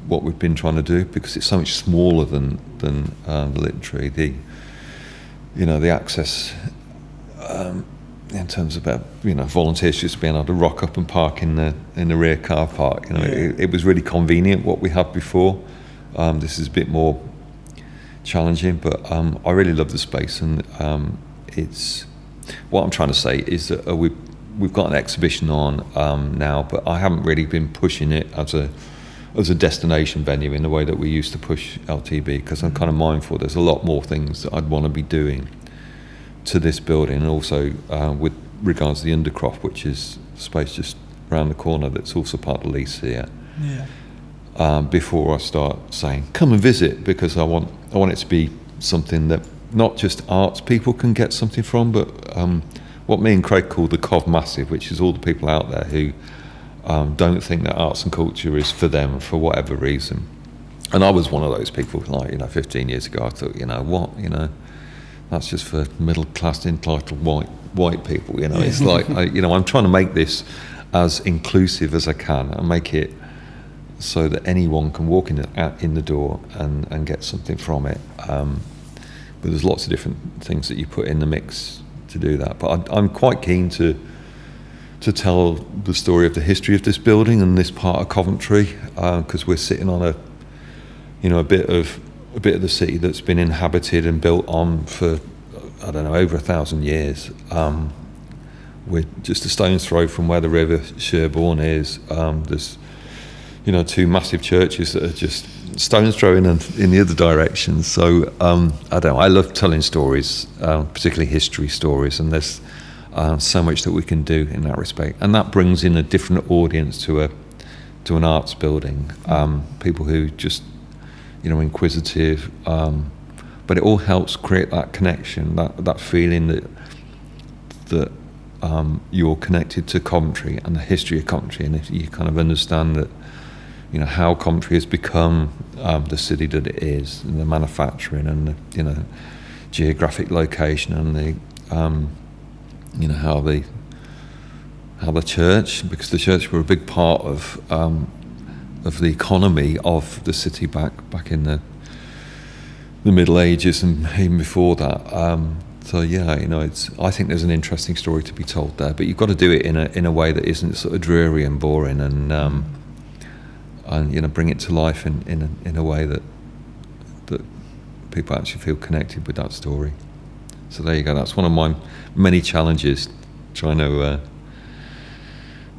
what we've been trying to do, because it's so much smaller than the Literary. The access in terms of volunteers just being able to rock up and park in the rear car park. It was really convenient what we had before. This is a bit more challenging, but I really love the space, and it's what I'm trying to say is that we've got an exhibition on now, but I haven't really been pushing it as a destination venue in the way that we used to push LTB, because I'm kind of mindful there's a lot more things that I'd want to be doing to this building, and also with regards to the Undercroft, which is space just around the corner that's also part of the lease here. Before I start saying come and visit, because I want it to be something that not just arts people can get something from, but what me and Craig call the Cov Massive, which is all the people out there who don't think that arts and culture is for them for whatever reason. And I was one of those people, 15 years ago. I thought, that's just for middle class entitled white people. It's like I'm trying to make this as inclusive as I can and make it so that anyone can walk in the door and get something from it. But there's lots of different things that you put in the mix to do that. But I'm quite keen to tell the story of the history of this building and this part of Coventry, because we're sitting on a bit of the city that's been inhabited and built on for over 1,000 years. We're just a stone's throw from where the River Sherborne is. There's two massive churches that are just stone's throw in the other direction. So I love telling stories, particularly history stories, and there's so much that we can do in that respect, and that brings in a different audience to an arts building. People who just inquisitive, but it all helps create that connection, that feeling that you're connected to Coventry and the history of Coventry, and if you kind of understand that how Coventry has become the city that it is, and the manufacturing and the geographic location, and the how the church, because the church were a big part of the economy of the city back in the Middle Ages and even before that. I think there's an interesting story to be told there, but you've got to do it in a way that isn't sort of dreary and boring, and bring it to life in a way that people actually feel connected with that story. So there you go. That's one of my many challenges, trying to.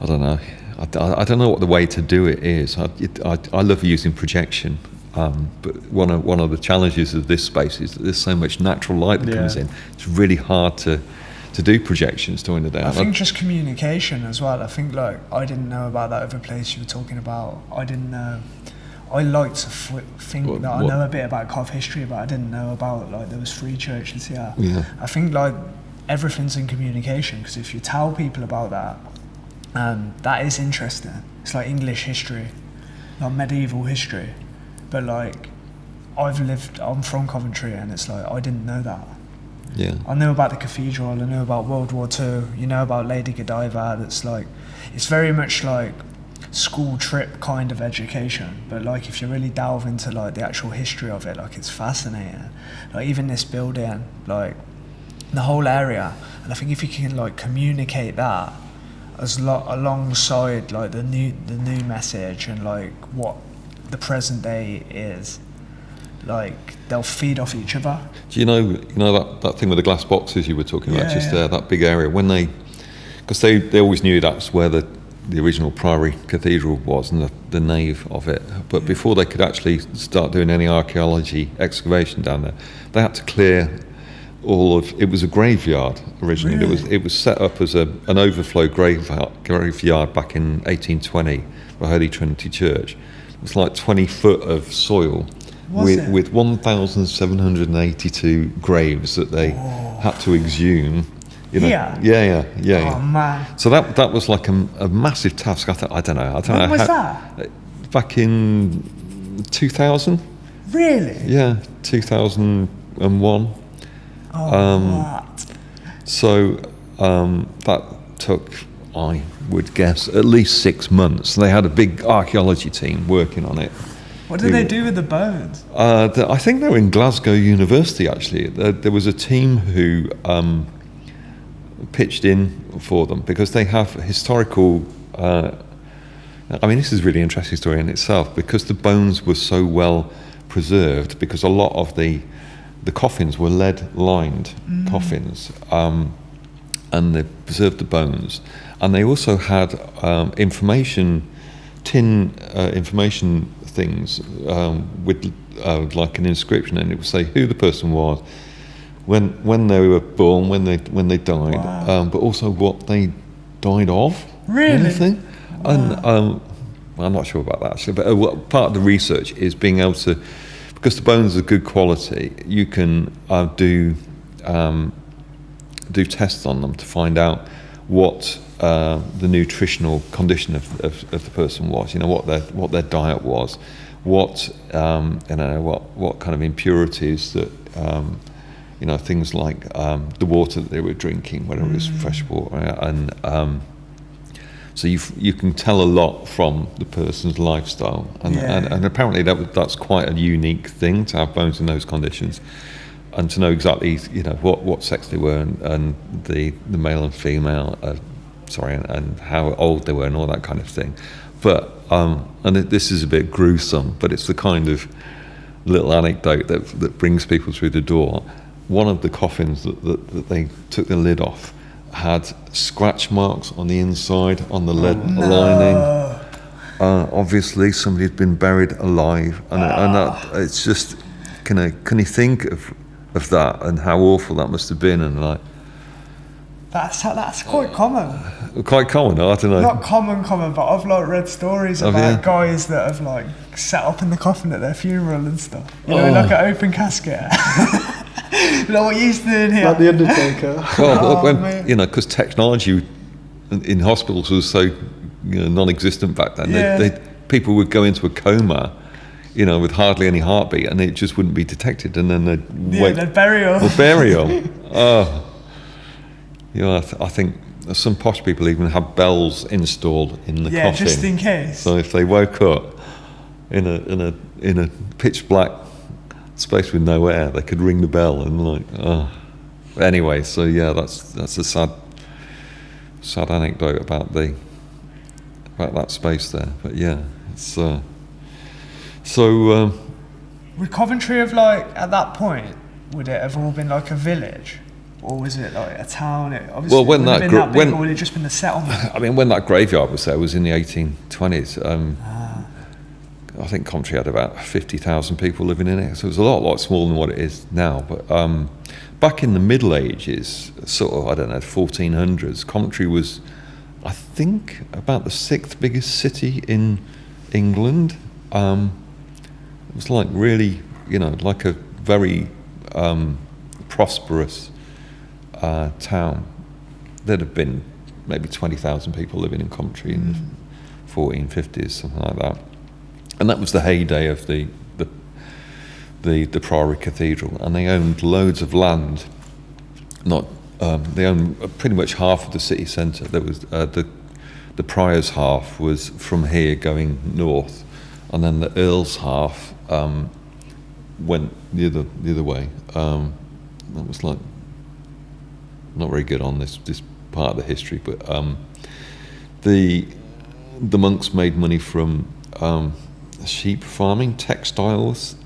I don't know. I don't know what the way to do it is. I love using projection, but one of the challenges of this space is that there's so much natural light that comes in. It's really hard to do projections during the day. I think just communication as well. I think I didn't know about that other place you were talking about. I didn't know. I like to think that I know a bit about Cov history, but I didn't know about there was 3 churches here. Yeah. I think everything's in communication, because if you tell people about that, that is interesting. It's like English history, like medieval history, but I'm from Coventry, and it's I didn't know that. Yeah. I know about the cathedral, I know about World War II, about Lady Godiva. That's it's very much school trip kind of education, but if you really delve into the actual history of it, it's fascinating. Even this building, the whole area, and I think if you can communicate that alongside the new message and what the present day is, they'll feed off each other. Do you know that thing with the glass boxes you were talking about there, that big area, because they always knew that's where the original Priory Cathedral was, and the nave of it, but before they could actually start doing any archaeology excavation down there, they had to clear it was a graveyard originally. Really? It was set up as an overflow graveyard back in 1820 for Holy Trinity Church. It was 20 foot of soil, Was it? with 1,782 graves that they had to exhume. You know, Here? yeah. Oh man. So that was like a massive task. I don't know. When was that? Back in 2000. Really? Yeah, 2001. What? So that took, I would guess, at least 6 months. They had a big archaeology team working on it. What did they do with the bones? I think they were in Glasgow University, actually. There was a team who pitched in for them because they have historical... this is a really interesting story in itself, because the bones were so well preserved, because a lot of the coffins were lead-lined coffins, and they preserved the bones. And they also had information things with like an inscription, and it would say who the person was, when they were born, when they died, but also what they died of. Really? Anything. Wow. And well, I'm not sure about that actually, but part of the research is being able to, because the bones are good quality, you can do tests on them to find out what the nutritional condition of the person was. You know, what their diet was, what kind of impurities that things like the water that they were drinking, whether it was fresh water, and so you can tell a lot from the person's lifestyle, and apparently that's quite a unique thing to have bones in those conditions, and to know exactly what sex they were, and the male and female, and how old they were, and all that kind of thing. But this is a bit gruesome, but it's the kind of little anecdote that brings people through the door. One of the coffins that they took the lid off had scratch marks on the inside, on the lead lining. Obviously, somebody had been buried alive, and that, it's just, can you think of that and how awful that must have been? And like, that's quite common. Quite common, I don't know. Not common, but I've read stories about guys that have sat up in the coffin at their funeral and stuff. Like an open casket. What you used to do in here? Like the Undertaker. Well, because technology in hospitals was so non-existent back then. Yeah. People would go into a coma, with hardly any heartbeat, and it just wouldn't be detected, and then they'd bury them. I think some posh people even have bells installed in the coffin. Just in case. So if they woke up in a pitch black space with no air, they could ring the bell and Anyway, so that's a sad anecdote about that space there. But it's Would Coventry have at that point, would it have all been like a village, or was it like a town? Obviously, when or would it just been a settlement? I mean, when that graveyard was there, it was in the 1820s. I think Coventry had about 50,000 people living in it, so it was a lot smaller than what it is now. But back in the Middle Ages, sort of, 1400s, Coventry was, I think, about the 6th biggest city in England. It was really, like a very prosperous town. There'd have been maybe 20,000 people living in Coventry in the 1450s, something like that. And that was the heyday of the Priory Cathedral, and they owned loads of land. They owned pretty much half of the city centre. There was the Prior's half was from here going north, and then the Earl's half went the other way. That was not very good on this part of the history, but the monks made money from sheep farming, textiles.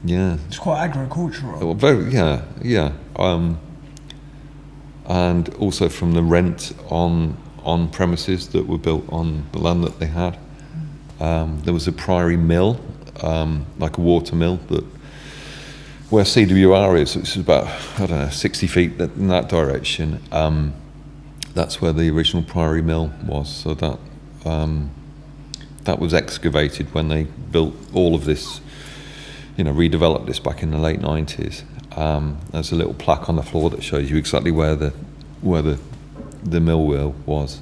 It's quite agricultural. Very, and also from the rent on premises that were built on the land that they had. There was a priory mill, like a water mill, where CWR is, which is about 60 feet in that direction. That's where the original priory mill was. So that was excavated when they built all of this, redeveloped this back in the late 90s. There's a little plaque on the floor that shows you exactly where the mill wheel was.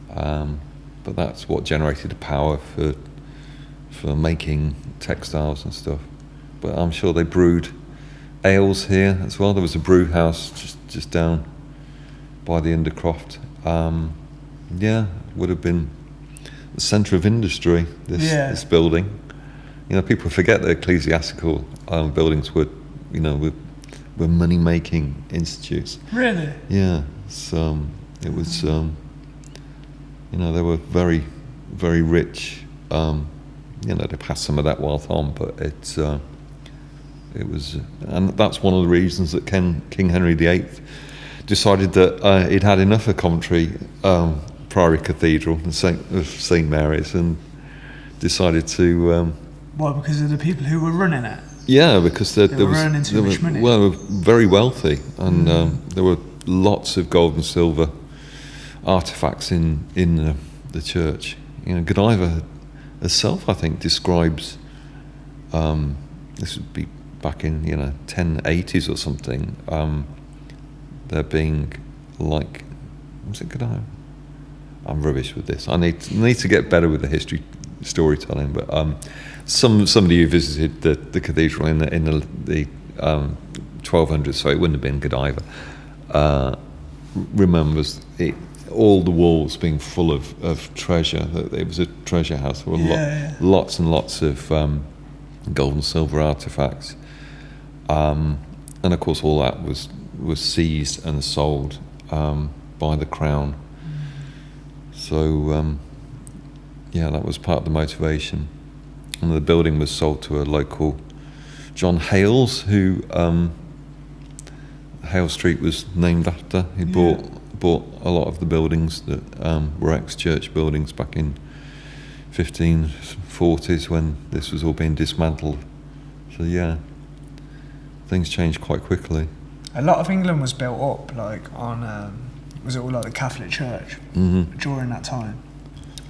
But that's what generated the power for making textiles and stuff. But I'm sure they brewed ales here as well. There was a brew house just down by the Undercroft. Would have been the centre of industry, this building. People forget that ecclesiastical buildings were money-making institutes. Really? Yeah. So it was, they were very, very rich. They passed some of that wealth on, but it was, and that's one of the reasons that King Henry VIII decided that he'd had enough of Coventry Priory Cathedral of St Mary's, and decided to. Why? Because of the people who were running it. Yeah, because they were earning too much money. Well, they were very wealthy, and there were lots of gold and silver artifacts in the church. Godiva herself, I think, describes. This would be back in 1080s or something. There being like, was it Godiva? I'm rubbish with this. I need to get better with the history storytelling. But somebody who visited the cathedral in the 1200s, so it wouldn't have been Godiva, remembers it, all the walls being full of treasure. That it was a treasure house. There were lots and lots of gold and silver artifacts, and of course all that was seized and sold by the crown. So that was part of the motivation. And the building was sold to a local John Hales, who Hale Street was named after. He bought a lot of the buildings that were ex-church buildings back in 1540s when this was all being dismantled. So things changed quite quickly. A lot of England was built up on was it all like the Catholic Church during that time,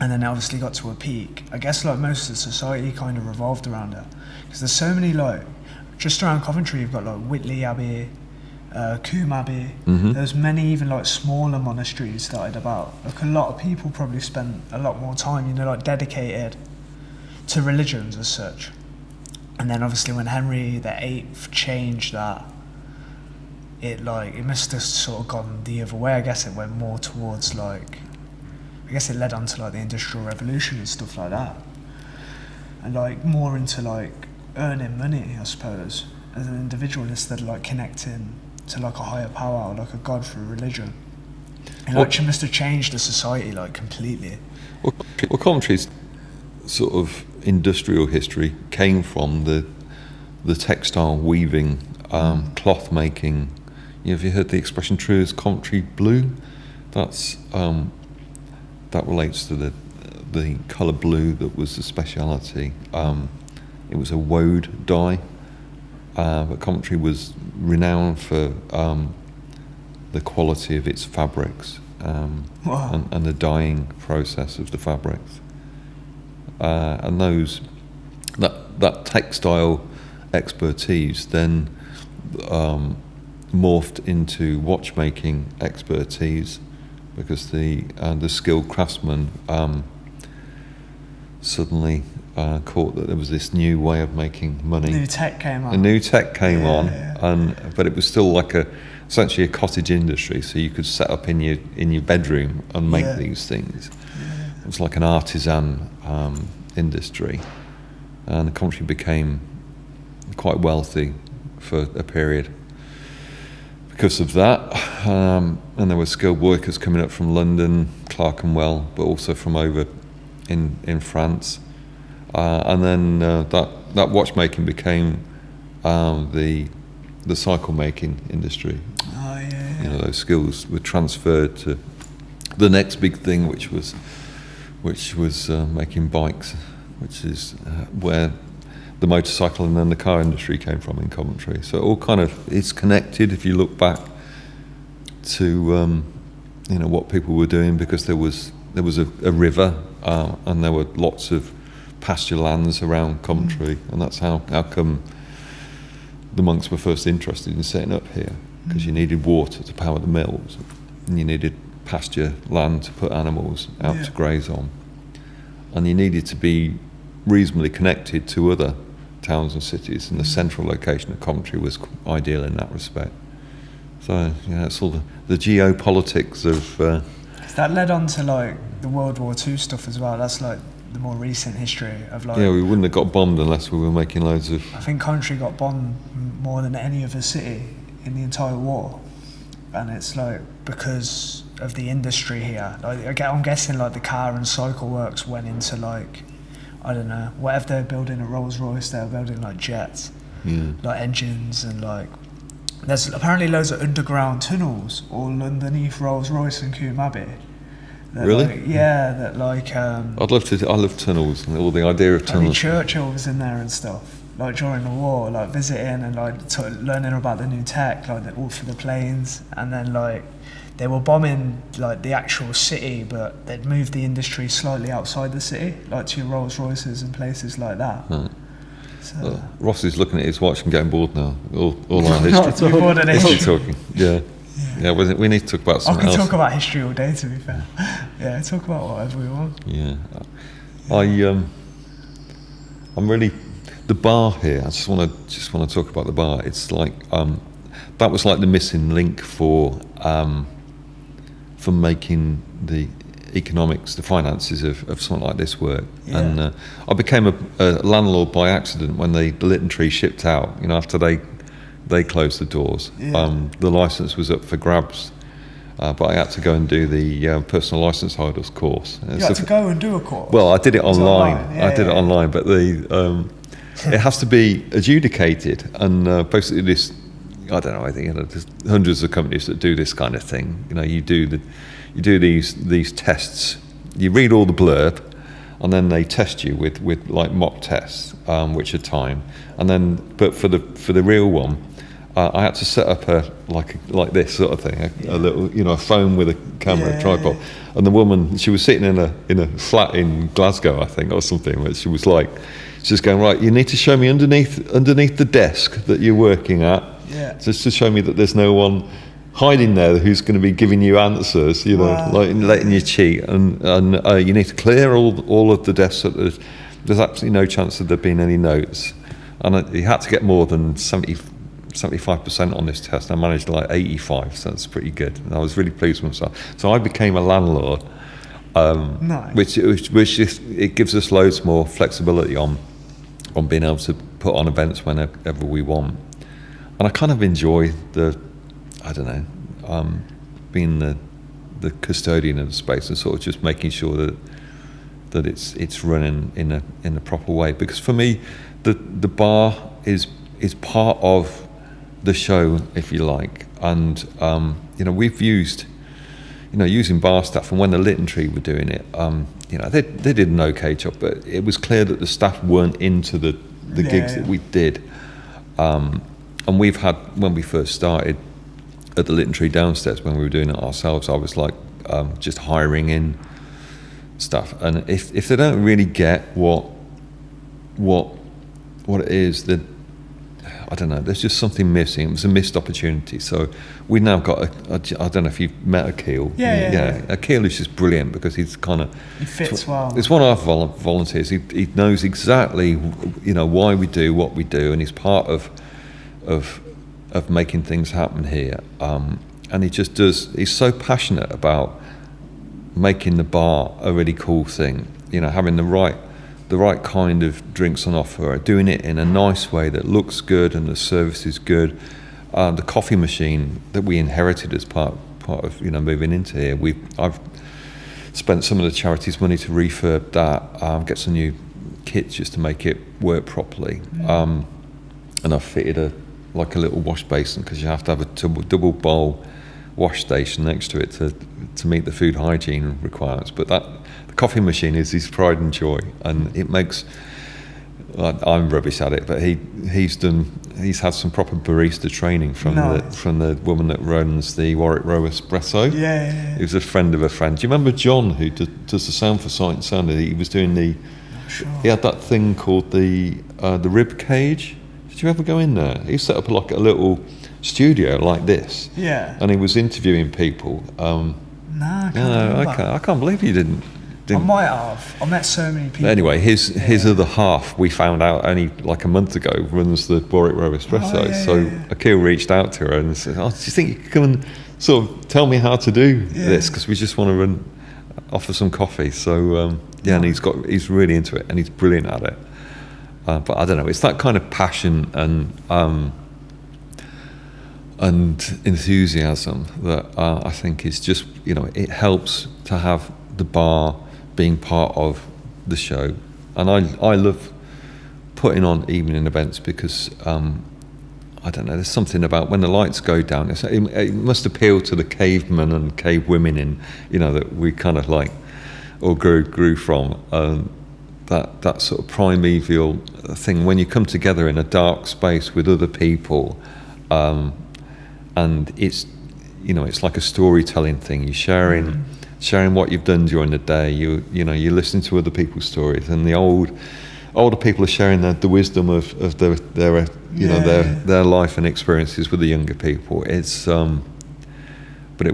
and then it obviously got to a peak. I guess most of the society kind of revolved around it, because there's so many just around Coventry you've got Whitley Abbey, Coombe Abbey. There's many even smaller monasteries dotted about. A lot of people probably spent a lot more time dedicated to religions as such. And then obviously when Henry VIII changed that, it must have sort of gone the other way. I guess it went more towards I guess it led on to the Industrial Revolution and stuff like that, and more into earning money, I suppose, as an individual, instead of connecting to a higher power or a god through religion. It actually must have changed the society completely. Well, Coventry's sort of industrial history came from the textile weaving, cloth making. Have you heard the expression "true as Coventry blue"? That's that relates to the colour blue that was the speciality. It was a woad dye, but Coventry was renowned for the quality of its fabrics and the dyeing process of the fabrics, and that textile expertise then morphed into watchmaking expertise, because the skilled craftsman suddenly caught that there was this new way of making money. New tech came on. A new tech came on, but it was still essentially a cottage industry. So you could set up in your bedroom and make these things. It was like an artisan industry, and the country became quite wealthy for a period because of that. And there were skilled workers coming up from London, Clerkenwell, but also from over in France. And then that watchmaking became the cycle making industry. Oh yeah. Those skills were transferred to the next big thing, which was making bikes, which is where the motorcycle and then the car industry came from in Coventry. So it all kind of is connected if you look back to what people were doing, because there was there was a river, and there were lots of pasture lands around Coventry, and that's how come the monks were first interested in setting up here, because you needed water to power the mills, and you needed pasture land to put animals out to graze on, and you needed to be reasonably connected to other towns and cities, and the central location of Coventry was ideal in that respect. So it's all the geopolitics of. That led on to like the World War II stuff as well. That's like the more recent history of like. Yeah, we wouldn't have got bombed unless we were making loads of. I think Coventry got bombed more than any other city in the entire war, and it's like because of the industry here. Like I'm guessing like the car and cycle works went into like, I don't know, whatever they're building at Rolls-Royce, they're building like jets, like engines, and like there's apparently loads of underground tunnels all underneath Rolls-Royce and Coombe Abbey. Really? Like, yeah, that like. I'd love to. I love tunnels and all the idea of I mean, tunnels. Churchill was in there and stuff, like during the war, like visiting and like learning about the new tech, like all for the planes, and then like they were bombing like the actual city, but they'd moved the industry slightly outside the city, like to Rolls Royces and places like that. Right. So, Ross is looking at his watch and getting bored now. All our history. we're bored of history. Talking. Yeah. We need to talk about I something can else. talk about history all day, to be fair. Yeah, talk about whatever we want. Yeah. I'm really the bar here. I just want to talk about the bar. It's like that was like the missing link for making the economics, the finances of something like this work. Yeah. And I became a landlord by accident when the Lytton Tree shipped out. After they closed the doors. Yeah. The license was up for grabs, but I had to go and do the personal license holders course. You had to go and do a course? Well, I did it online. I did it Yeah. online, but it has to be adjudicated, and basically this, I don't know. I think there's hundreds of companies that do this kind of thing. You do these tests. You read all the blurb, and then they test you with like mock tests, which are timed. And then, but for the real one, I had to set up like this sort of thing, a little, a phone with a camera, tripod. And the woman, she was sitting in a flat in Glasgow, I think, or something. Where she was like, she's going, right, you need to show me underneath the desk that you're working at, just to show me that there's no one hiding there who's going to be giving you answers, Wow. like letting you cheat, and you need to clear all of the desks. There's absolutely no chance of there being any notes, and you had to get more than 75% on this test. I managed like 85, so that's pretty good, and I was really pleased with myself. So I became a landlord, Nice. which it gives us loads more flexibility on being able to put on events whenever we want, and I kind of enjoy being the custodian of the space and sort of just making sure that it's running in a proper way. Because for me, the bar is part of the show, if you like, and we've used using bar staff, and when the Lytton Tree were doing it, they did an okay job, but it was clear that the staff weren't into the gigs that we did, and we've had, when we first started at the Lytton Tree downstairs, when we were doing it ourselves, I was like just hiring in stuff, and if they don't really get what it is, that I don't know, there's just something missing. It was a missed opportunity. So we now got I don't know if you've met Akil. Yeah. Akil is just brilliant because he's kind of, He fits well. It's one of our volunteers. He knows exactly why we do what we do, and he's part of making things happen here. And he just does. He's so passionate about making the bar a really cool thing. Having the right kind of drinks on offer, doing it in a nice way that looks good and the service is good. The coffee machine that we inherited as part of moving into here, I've spent some of the charity's money to refurb that, get some new kits just to make it work properly, and I've fitted a little wash basin, because you have to have a double bowl wash station next to it to meet the food hygiene requirements. But the coffee machine is his pride and joy, and it makes I'm rubbish at it, but he's had some proper barista training from the woman that runs the Warwick Row Espresso. Yeah. He was a friend of a friend. Do you remember John, who does the sound for Sight and Sound? He was doing Sure. he had that thing called the rib cage. Did you ever go in there? He set up like a little studio like this. Yeah. And he was interviewing people. I can't believe you didn't. I might have. I met so many people. Anyway, his other half, we found out only like a month ago, runs the Warwick Row Espresso. Akil reached out to her and said, "Oh, do you think you could come and sort of tell me how to do this? Because we just want to offer some coffee." So and he's really into it and he's brilliant at it. But I don't know, it's that kind of passion and enthusiasm that I think is just, it helps to have the bar being part of the show. And I love putting on evening events because I don't know, there's something about when the lights go down, it must appeal to the cavemen and cave women that we kind of like or grew from, that sort of primeval thing when you come together in a dark space with other people, and it's like a storytelling thing. You're sharing what you've done during the day. You're listening to other people's stories, and the older people are sharing the wisdom of their life and experiences with the younger people. It's but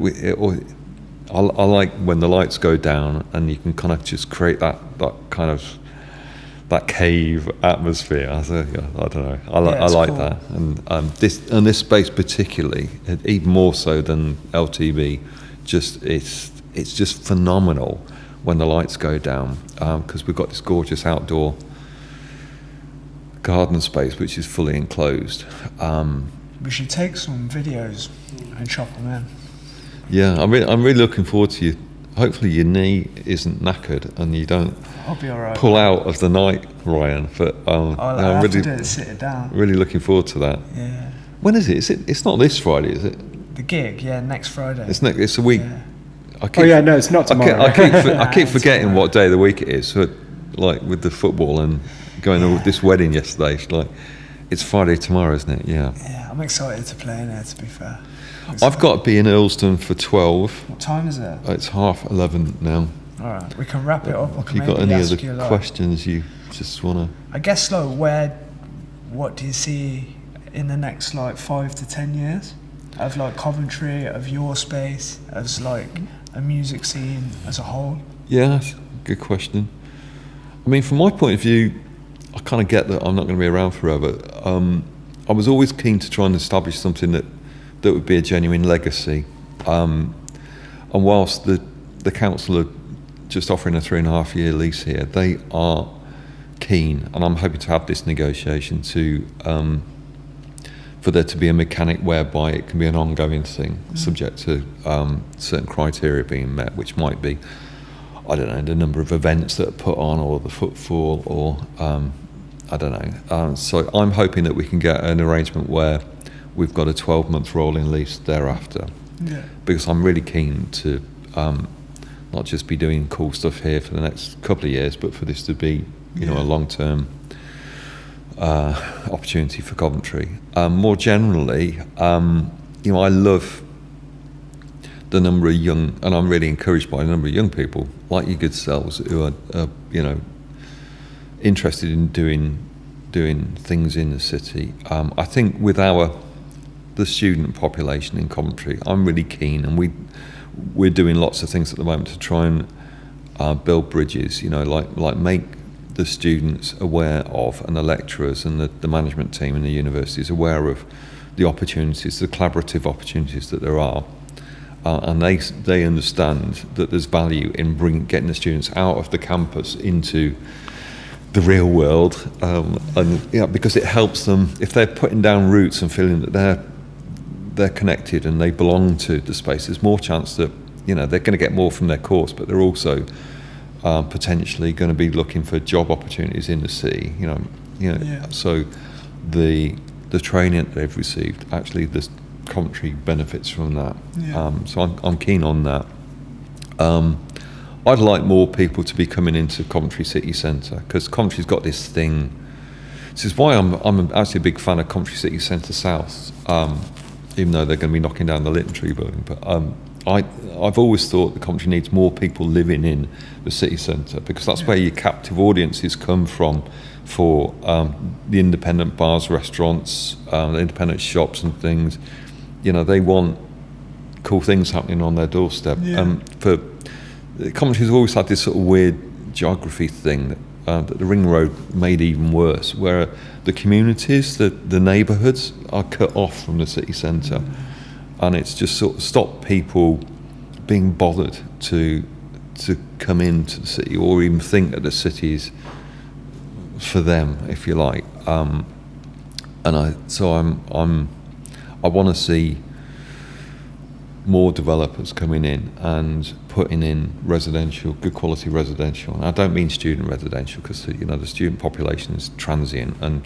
I like when the lights go down and you can kind of just create that kind of that cave atmosphere. I don't know. I like cool. That, and this space particularly, even more so than LTB, it's just phenomenal when the lights go down, because we've got this gorgeous outdoor garden space which is fully enclosed. We should take some videos and chop them in. Yeah, I'm really looking forward to you. Hopefully your knee isn't knackered and you don't pull out of the night, Ryan. But I'll have to do it sitting down. Really looking forward to that. Yeah. When is it? It's not this Friday, is it? The gig, next Friday. It's a week. Yeah. No, it's not tomorrow. I keep forgetting what day of the week it is. So, like with the football and going to this wedding yesterday, it's Friday tomorrow, isn't it? Yeah. Yeah, I'm excited to play in there, to be fair. I've got to be in Earlston for 12. What time is it? It's 11:30 now. All right, we can wrap it up. Have you got any other questions you just want to... I guess, what do you see in the next, 5 to 10 years? Of, Coventry, of your space, as, a music scene as a whole? Yeah, that's a good question. I mean, from my point of view, I kind of get that I'm not going to be around forever. I was always keen to try and establish something that would be a genuine legacy. And whilst the council are just offering a 3.5-year lease here, they are keen, and I'm hoping to have this negotiation for there to be a mechanic whereby it can be an ongoing thing, subject to certain criteria being met, which might be, I don't know, the number of events that are put on, or the footfall, or I don't know. So I'm hoping that we can get an arrangement where we've got a 12-month rolling lease thereafter. Yeah. Because I'm really keen to not just be doing cool stuff here for the next couple of years, but for this to be, a long-term opportunity for Coventry. More generally, I love the number of young, and I'm really encouraged by the number of young people like your good selves who are interested in doing things in the city. I think with the student population in Coventry, I'm really keen, and we're doing lots of things at the moment to try and build bridges. Like make the students aware of, and the lecturers and the management team in the universities aware of the opportunities, the collaborative opportunities that there are, and they understand that there's value in getting the students out of the campus into the real world, because it helps them if they're putting down roots and feeling that they're connected and they belong to the space. There's more chance that they're going to get more from their course, but they're also potentially going to be looking for job opportunities in the city. So the training that they've received, actually, the Coventry benefits from that. So I'm keen on that. I'd like more people to be coming into Coventry city centre, because Coventry's got this thing This is why I'm actually a big fan of Coventry City Centre South, even though they're going to be knocking down the Lytton Tree building. But I've always thought that Coventry needs more people living in the city centre, because that's where your captive audiences come from for the independent bars, restaurants, the independent shops and things. You know, they want cool things happening on their doorstep. Coventry's always had this sort of weird geography thing that the ring road made even worse, where the communities, the neighbourhoods are cut off from the city centre, and it's just sort of stopped people being bothered to come into the city or even think that the city's for them, if you like. I want to see more developers coming in and putting in residential, good quality residential. And I don't mean student residential, because the student population is transient, and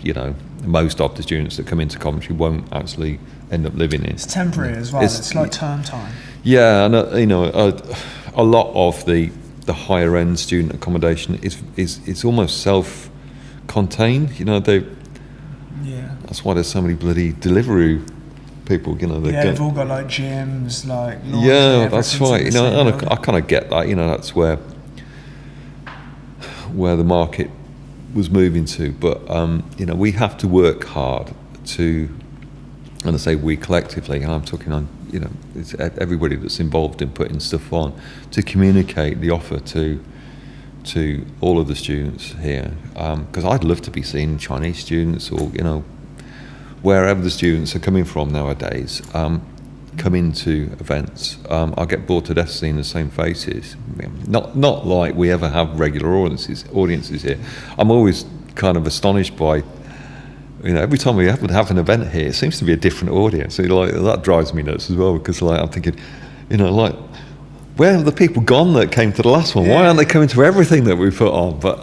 most of the students that come into Coventry won't actually end up living in. It's temporary as well. It's like term time. Yeah, and a lot of the higher end student accommodation is almost self-contained. That's why there's so many bloody delivery people. They've all got like gyms, like that's right. And I kind of get that. That's where the market was moving to. But we have to work hard to, and I say we collectively, and I'm talking on it's everybody that's involved in putting stuff on, to communicate the offer to all of the students here, because I'd love to be seeing Chinese students or wherever the students are coming from nowadays, come into events. I get bored to death seeing the same faces. Not like we ever have regular audiences here. I'm always kind of astonished by, every time we have an event here, it seems to be a different audience. That drives me nuts as well, because I'm thinking, where have the people gone that came to the last one? Why aren't they coming to everything that we put on? But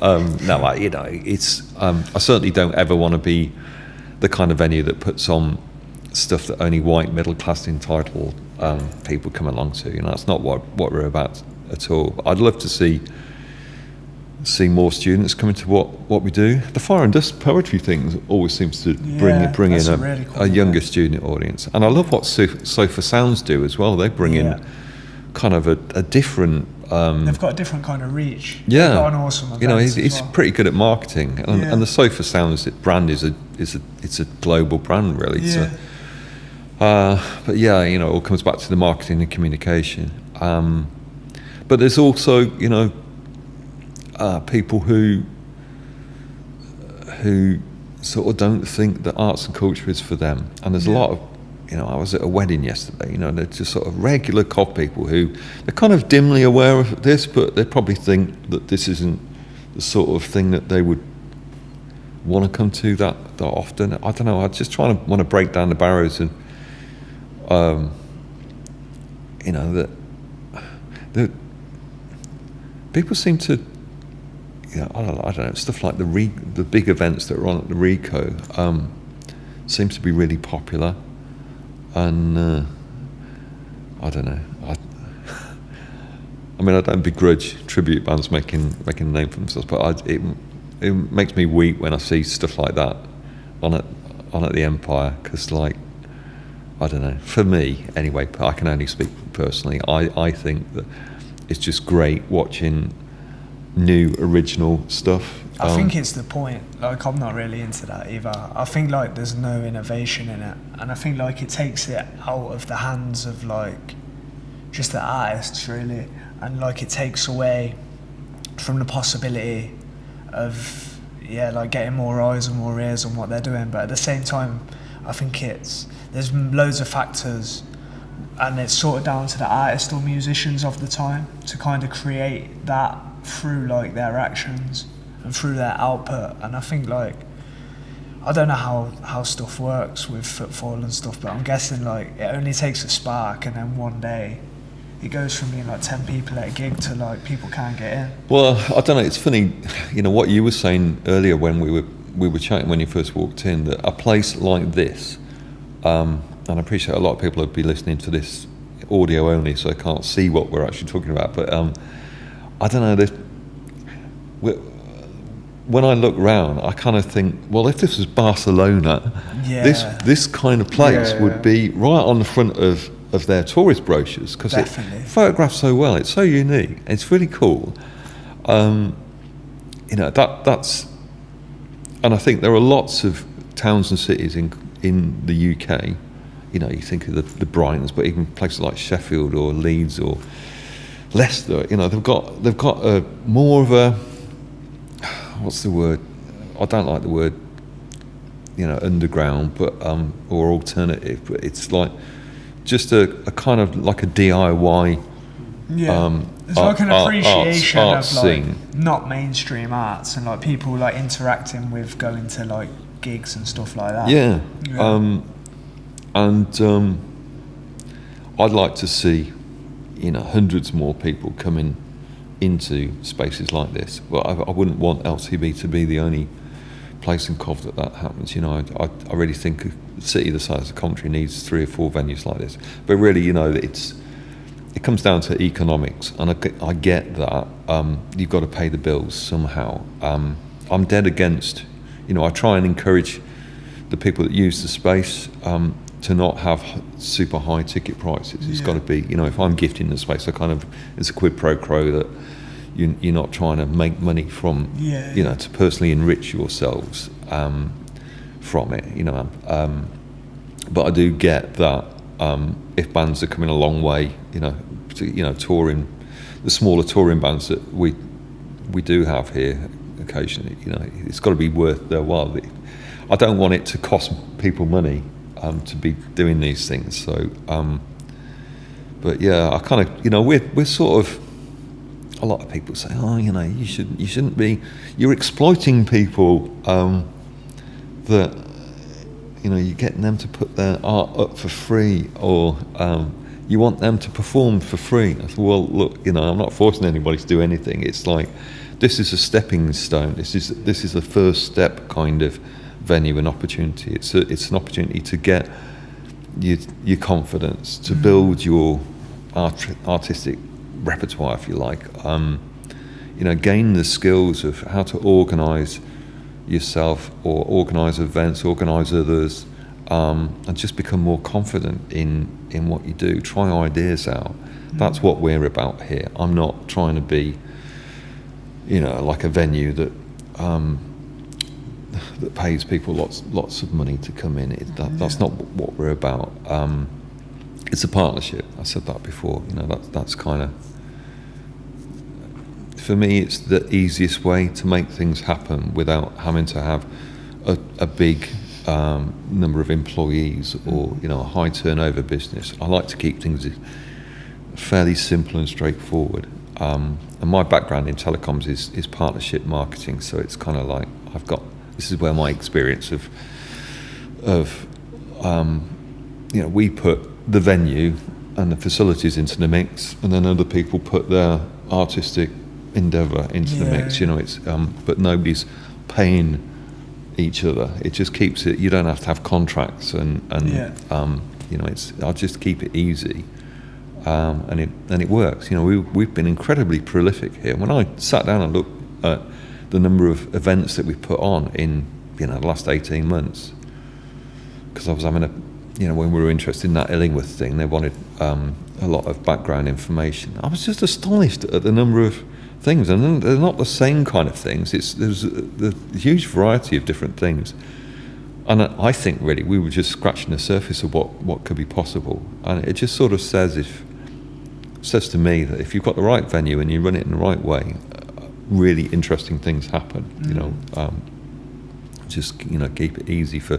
it's I certainly don't ever want to be the kind of venue that puts on stuff that only white middle class entitled people come along to. That's not what we're about at all. But I'd love to see more students coming to what we do. The Fire and Dust poetry thing always seems to bring in a younger student audience, and I love what Sofa Sounds do as well. They bring in kind of a different. They've got a different kind of reach. Yeah, they've got an awesome event. He's pretty good at marketing, and the Sofa Sounds brand is a global brand, really. Yeah. But it all comes back to the marketing and communication. But there's also people who sort of don't think that arts and culture is for them, and there's a lot of. I was at a wedding yesterday, they're just sort of regular cop people who, they're kind of dimly aware of this, but they probably think that this isn't the sort of thing that they would want to come to that often. I don't know, I just want to break down the barriers, and, that people seem to, I don't know, stuff like the big events that are on at the Rico seems to be really popular. And I don't know. I don't begrudge tribute bands making a name for themselves, but it makes me weep when I see stuff like that on at the Empire, because I don't know. For me, anyway, I can only speak personally. I think that it's just great watching new original stuff. I think it's the point. I'm not really into that either. I think there's no innovation in it, and I think it takes it out of the hands of just the artists, really, and it takes away from the possibility of getting more eyes and more ears on what they're doing. But at the same time, I think there's loads of factors, and it's sort of down to the artists or musicians of the time to kind of create that through their actions and through their output. And I think I don't know how stuff works with footfall and stuff, but I'm guessing it only takes a spark, and then one day it goes from being 10 people at a gig to people can't get in. Well, I don't know, it's funny, what you were saying earlier when we were chatting when you first walked in, that a place like this, and I appreciate a lot of people would be listening to this audio only, so I can't see what we're actually talking about, but I don't know, when I look round, I kind of think, well, if this was Barcelona, Yeah. this kind of place Yeah. would be right on the front of their tourist brochures, because it Definitely. photographs so well. It's so unique. It's really cool. You know, that's, and I think there are lots of towns and cities in the UK. You know, you think of the Brightons, but even places like Sheffield or Leeds or Leicester. You know, they've got a more of a, what's the word? I don't like the word, you know, underground, but or alternative. But it's like just a kind of like a DIY. Yeah. It's like an art appreciation of like scene. not mainstream arts, and like people like interacting with going to like gigs and stuff like that. Yeah. Yeah. I'd like to see, you know, hundreds more people coming into spaces like this. Well, I wouldn't want LTB to be the only place in Cov that happens. You know, I really think a city the size of Coventry needs 3 or 4 venues like this. But really, you know, it comes down to economics, and I get that. You've got to pay the bills somehow. I'm dead against, you know, I try and encourage the people that use the space to not have super high ticket prices. It's got to be, you know, if I'm gifting the space, it's a quid pro quo that you're not trying to make money from, you know, to personally enrich yourselves from it, you know. But I do get that if bands are coming a long way, you know, touring, the smaller touring bands that we do have here occasionally, you know, it's got to be worth their while. I don't want it to cost people money to be doing these things. So, but yeah, I kind of, you know, we're sort of, a lot of people say, oh, you know, you shouldn't be, you're exploiting people that, you know, you're getting them to put their art up for free, or you want them to perform for free. I said, well, look, you know, I'm not forcing anybody to do anything. It's like, this is a stepping stone. This is the first step kind of venue and opportunity. It's an opportunity to get your confidence, to build your artistic repertoire, if you like. You know, gain the skills of how to organise yourself, or organise events, organise others, and just become more confident in what you do. Try ideas out. That's what we're about here. I'm not trying to be, you know, like a venue that that pays people lots of money to come in. That's not what we're about. It's a partnership. I said that before. You know, that's kind of, for me, it's the easiest way to make things happen without having to have a big number of employees, or, you know, a high turnover business. I like to keep things fairly simple and straightforward. And my background in telecoms is partnership marketing, so it's kind of like this is where my experience of you know, we put the venue and the facilities into the mix, and then other people put their artistic endeavour into the mix. You know, it's but nobody's paying each other. It just keeps it. You don't have to have contracts, and you know, I'll just keep it easy. And it works. You know, we've been incredibly prolific here. When I sat down and looked at the number of events that we've put on in, you know, the last 18 months, because I was having you know, when we were interested in that Illingworth thing, they wanted a lot of background information. I was just astonished at the number of things, and they're not the same kind of things. There's a huge variety of different things. And I think really we were just scratching the surface of what could be possible. And it just sort of says to me that if you've got the right venue and you run it in the right way, really interesting things happen. You know, just, you know, keep it easy for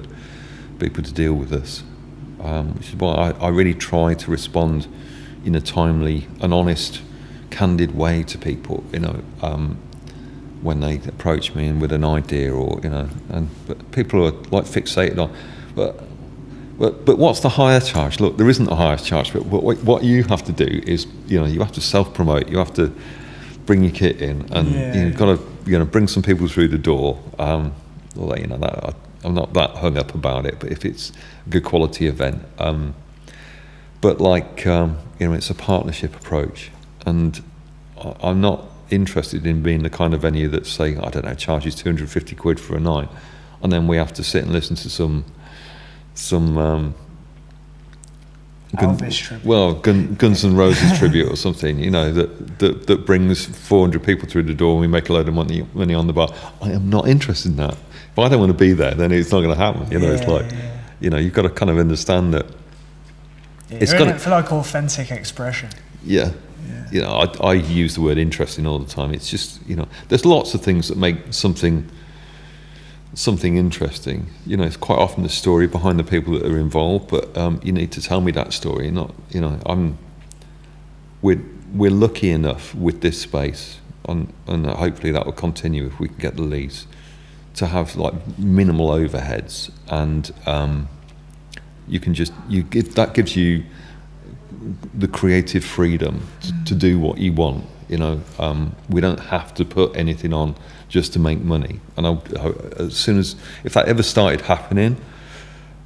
people to deal with us, which is why I really try to respond in a timely and honest, candid way to people. You know, when they approach me and with an idea, or, you know, but people are like fixated on, but what's the higher charge? Look, there isn't a higher charge, but what you have to do is, you know, you have to self-promote. You have to bring your kit in, and you've got to, you know, bring some people through the door. Although, you know, that I'm not that hung up about it, but if it's a good quality event, but like, you know, it's a partnership approach, and I'm not interested in being the kind of venue that, say, I don't know, charges 250 quid for a night, and then we have to sit and listen to some Elvis tribute. well, Guns N' Roses tribute or something, you know, that brings 400 people through the door and we make a load of money on the bar. I am not interested in that. If I don't want to be there, then it's not going to happen. You know, it's like, you know, you've got to kind of understand that. It's got to feel like authentic expression. Yeah. You know, I use the word interesting all the time. It's just, you know, there's lots of things that make something interesting. You know, it's quite often the story behind the people that are involved, but you need to tell me that story. Not, you know, we're lucky enough with this space, and hopefully that will continue if we can get the lease, to have like minimal overheads, and that gives you the creative freedom to do what you want. You know, we don't have to put anything on just to make money. And if that ever started happening,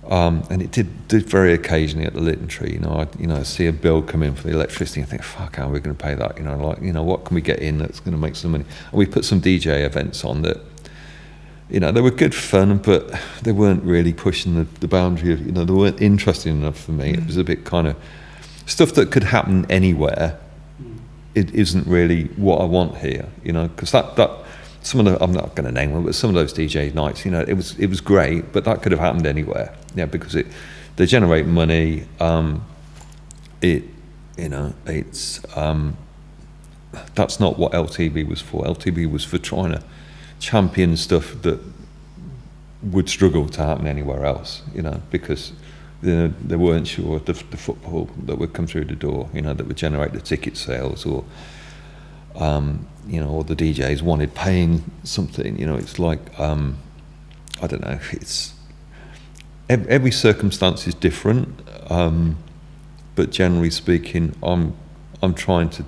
and it did very occasionally at the Litten Tree, you know, I see a bill come in for the electricity, and I think, fuck, how are we going to pay that? You know, like, you know, what can we get in that's going to make some money? And we put some DJ events on that, you know, they were good fun, but they weren't really pushing the boundary of, you know, they weren't interesting enough for me. It was a bit kind of stuff that could happen anywhere. It isn't really what I want here, you know, because that some of the, I'm not going to name them, but some of those DJ nights, you know, it was great, but that could have happened anywhere, yeah, because they generate money. You know, it's that's not what LTB was for. LTB was for trying to champion stuff that would struggle to happen anywhere else, you know, because they weren't sure the football that would come through the door, you know, that would generate the ticket sales, or you know, or the DJs wanted paying something, you know. It's like I don't know, it's every circumstance is different, but generally speaking, I'm trying to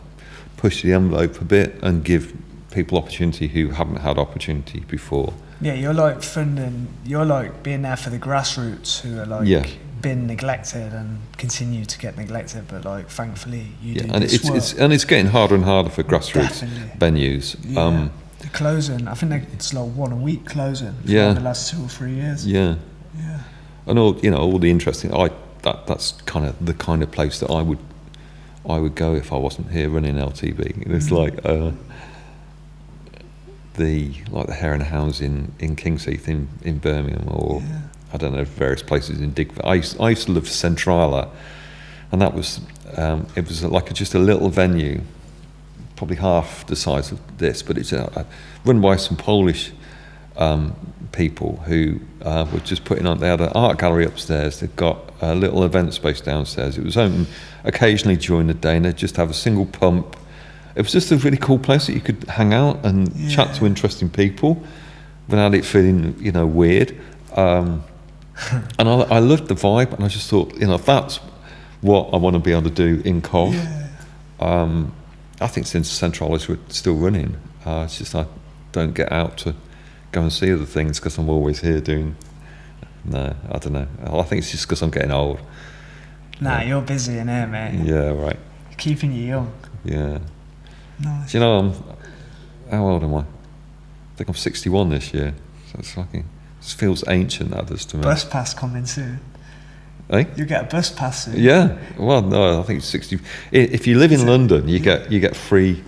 push the envelope a bit and give people opportunity who haven't had opportunity before. Yeah, you're like being there for the grassroots who are like been neglected and continue to get neglected, but like thankfully you do and this work. It's getting harder and harder for grassroots venues. Yeah. The closing, I think it's like one a week closing for the last 2 or 3 years. Yeah. And all, you know, all the interesting. That's kind of the kind of place that I would go if I wasn't here running LTB. It's like the Hare and Hounds in Kingsheath in Birmingham, or I don't know, various places in Digby. I used to live Centrala, and that was it was like just a little venue, probably half the size of this, but it's run by some Polish people who were just putting on. They had an art gallery upstairs. They've got a little event space downstairs. It was open occasionally during the day, and they'd just have a single pump. It was just a really cool place that you could hang out and chat to interesting people without it feeling, you know, weird. And I loved the vibe, and I just thought, you know, that's what I want to be able to do in Cov. I think since Centralis were still running, it's just I don't get out to go and see other things because I'm always here doing. No, I don't know. I think it's just because I'm getting old. Nah, you're busy in here, mate. Yeah, right. Keeping you young. Yeah. Nice. Do you know, how old am I? I think I'm 61 this year. So it's like, it feels ancient, that does to me. Bus pass coming soon. Eh? You get a bus pass soon. Yeah. Well, no, I think it's 60. If you live in London, you get free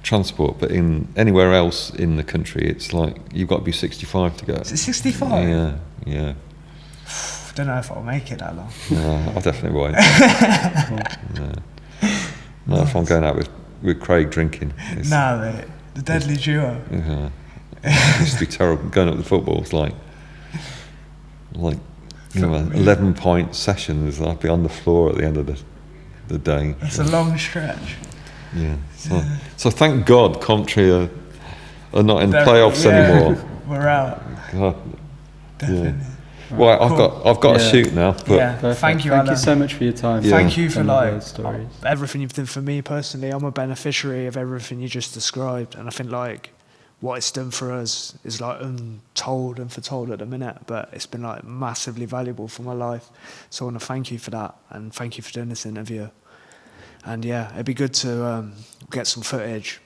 transport, but in anywhere else in the country, it's like you've got to be 65 to go. Is it 65? Yeah. Don't know if I'll make it that long. No, I definitely won't. No, if I'm going out with Craig drinking. No, mate. The deadly duo. Yeah. It used to be terrible. Going up the football, it's like you know, 11-point sessions. I'd be on the floor at the end of the day. It's a long stretch. Yeah. So thank God Coventry are not in playoffs anymore. We're out. God. Definitely. Yeah. Well, I've got to shoot now. But thank you, Alan. Thank you so much for your time. Thank you for stories. everything you've done for me personally. I'm a beneficiary of everything you just described, and I think like what it's done for us is like untold and foretold at the minute, but it's been like massively valuable for my life. So I want to thank you for that, and thank you for doing this interview. And yeah, it'd be good to get some footage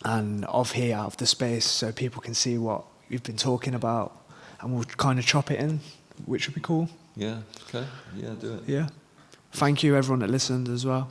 and of here, out of the space, so people can see what you've been talking about, and we'll kind of chop it in, which would be cool. Yeah. Okay. Yeah. Do it. Yeah. Thank you, everyone that listened as well.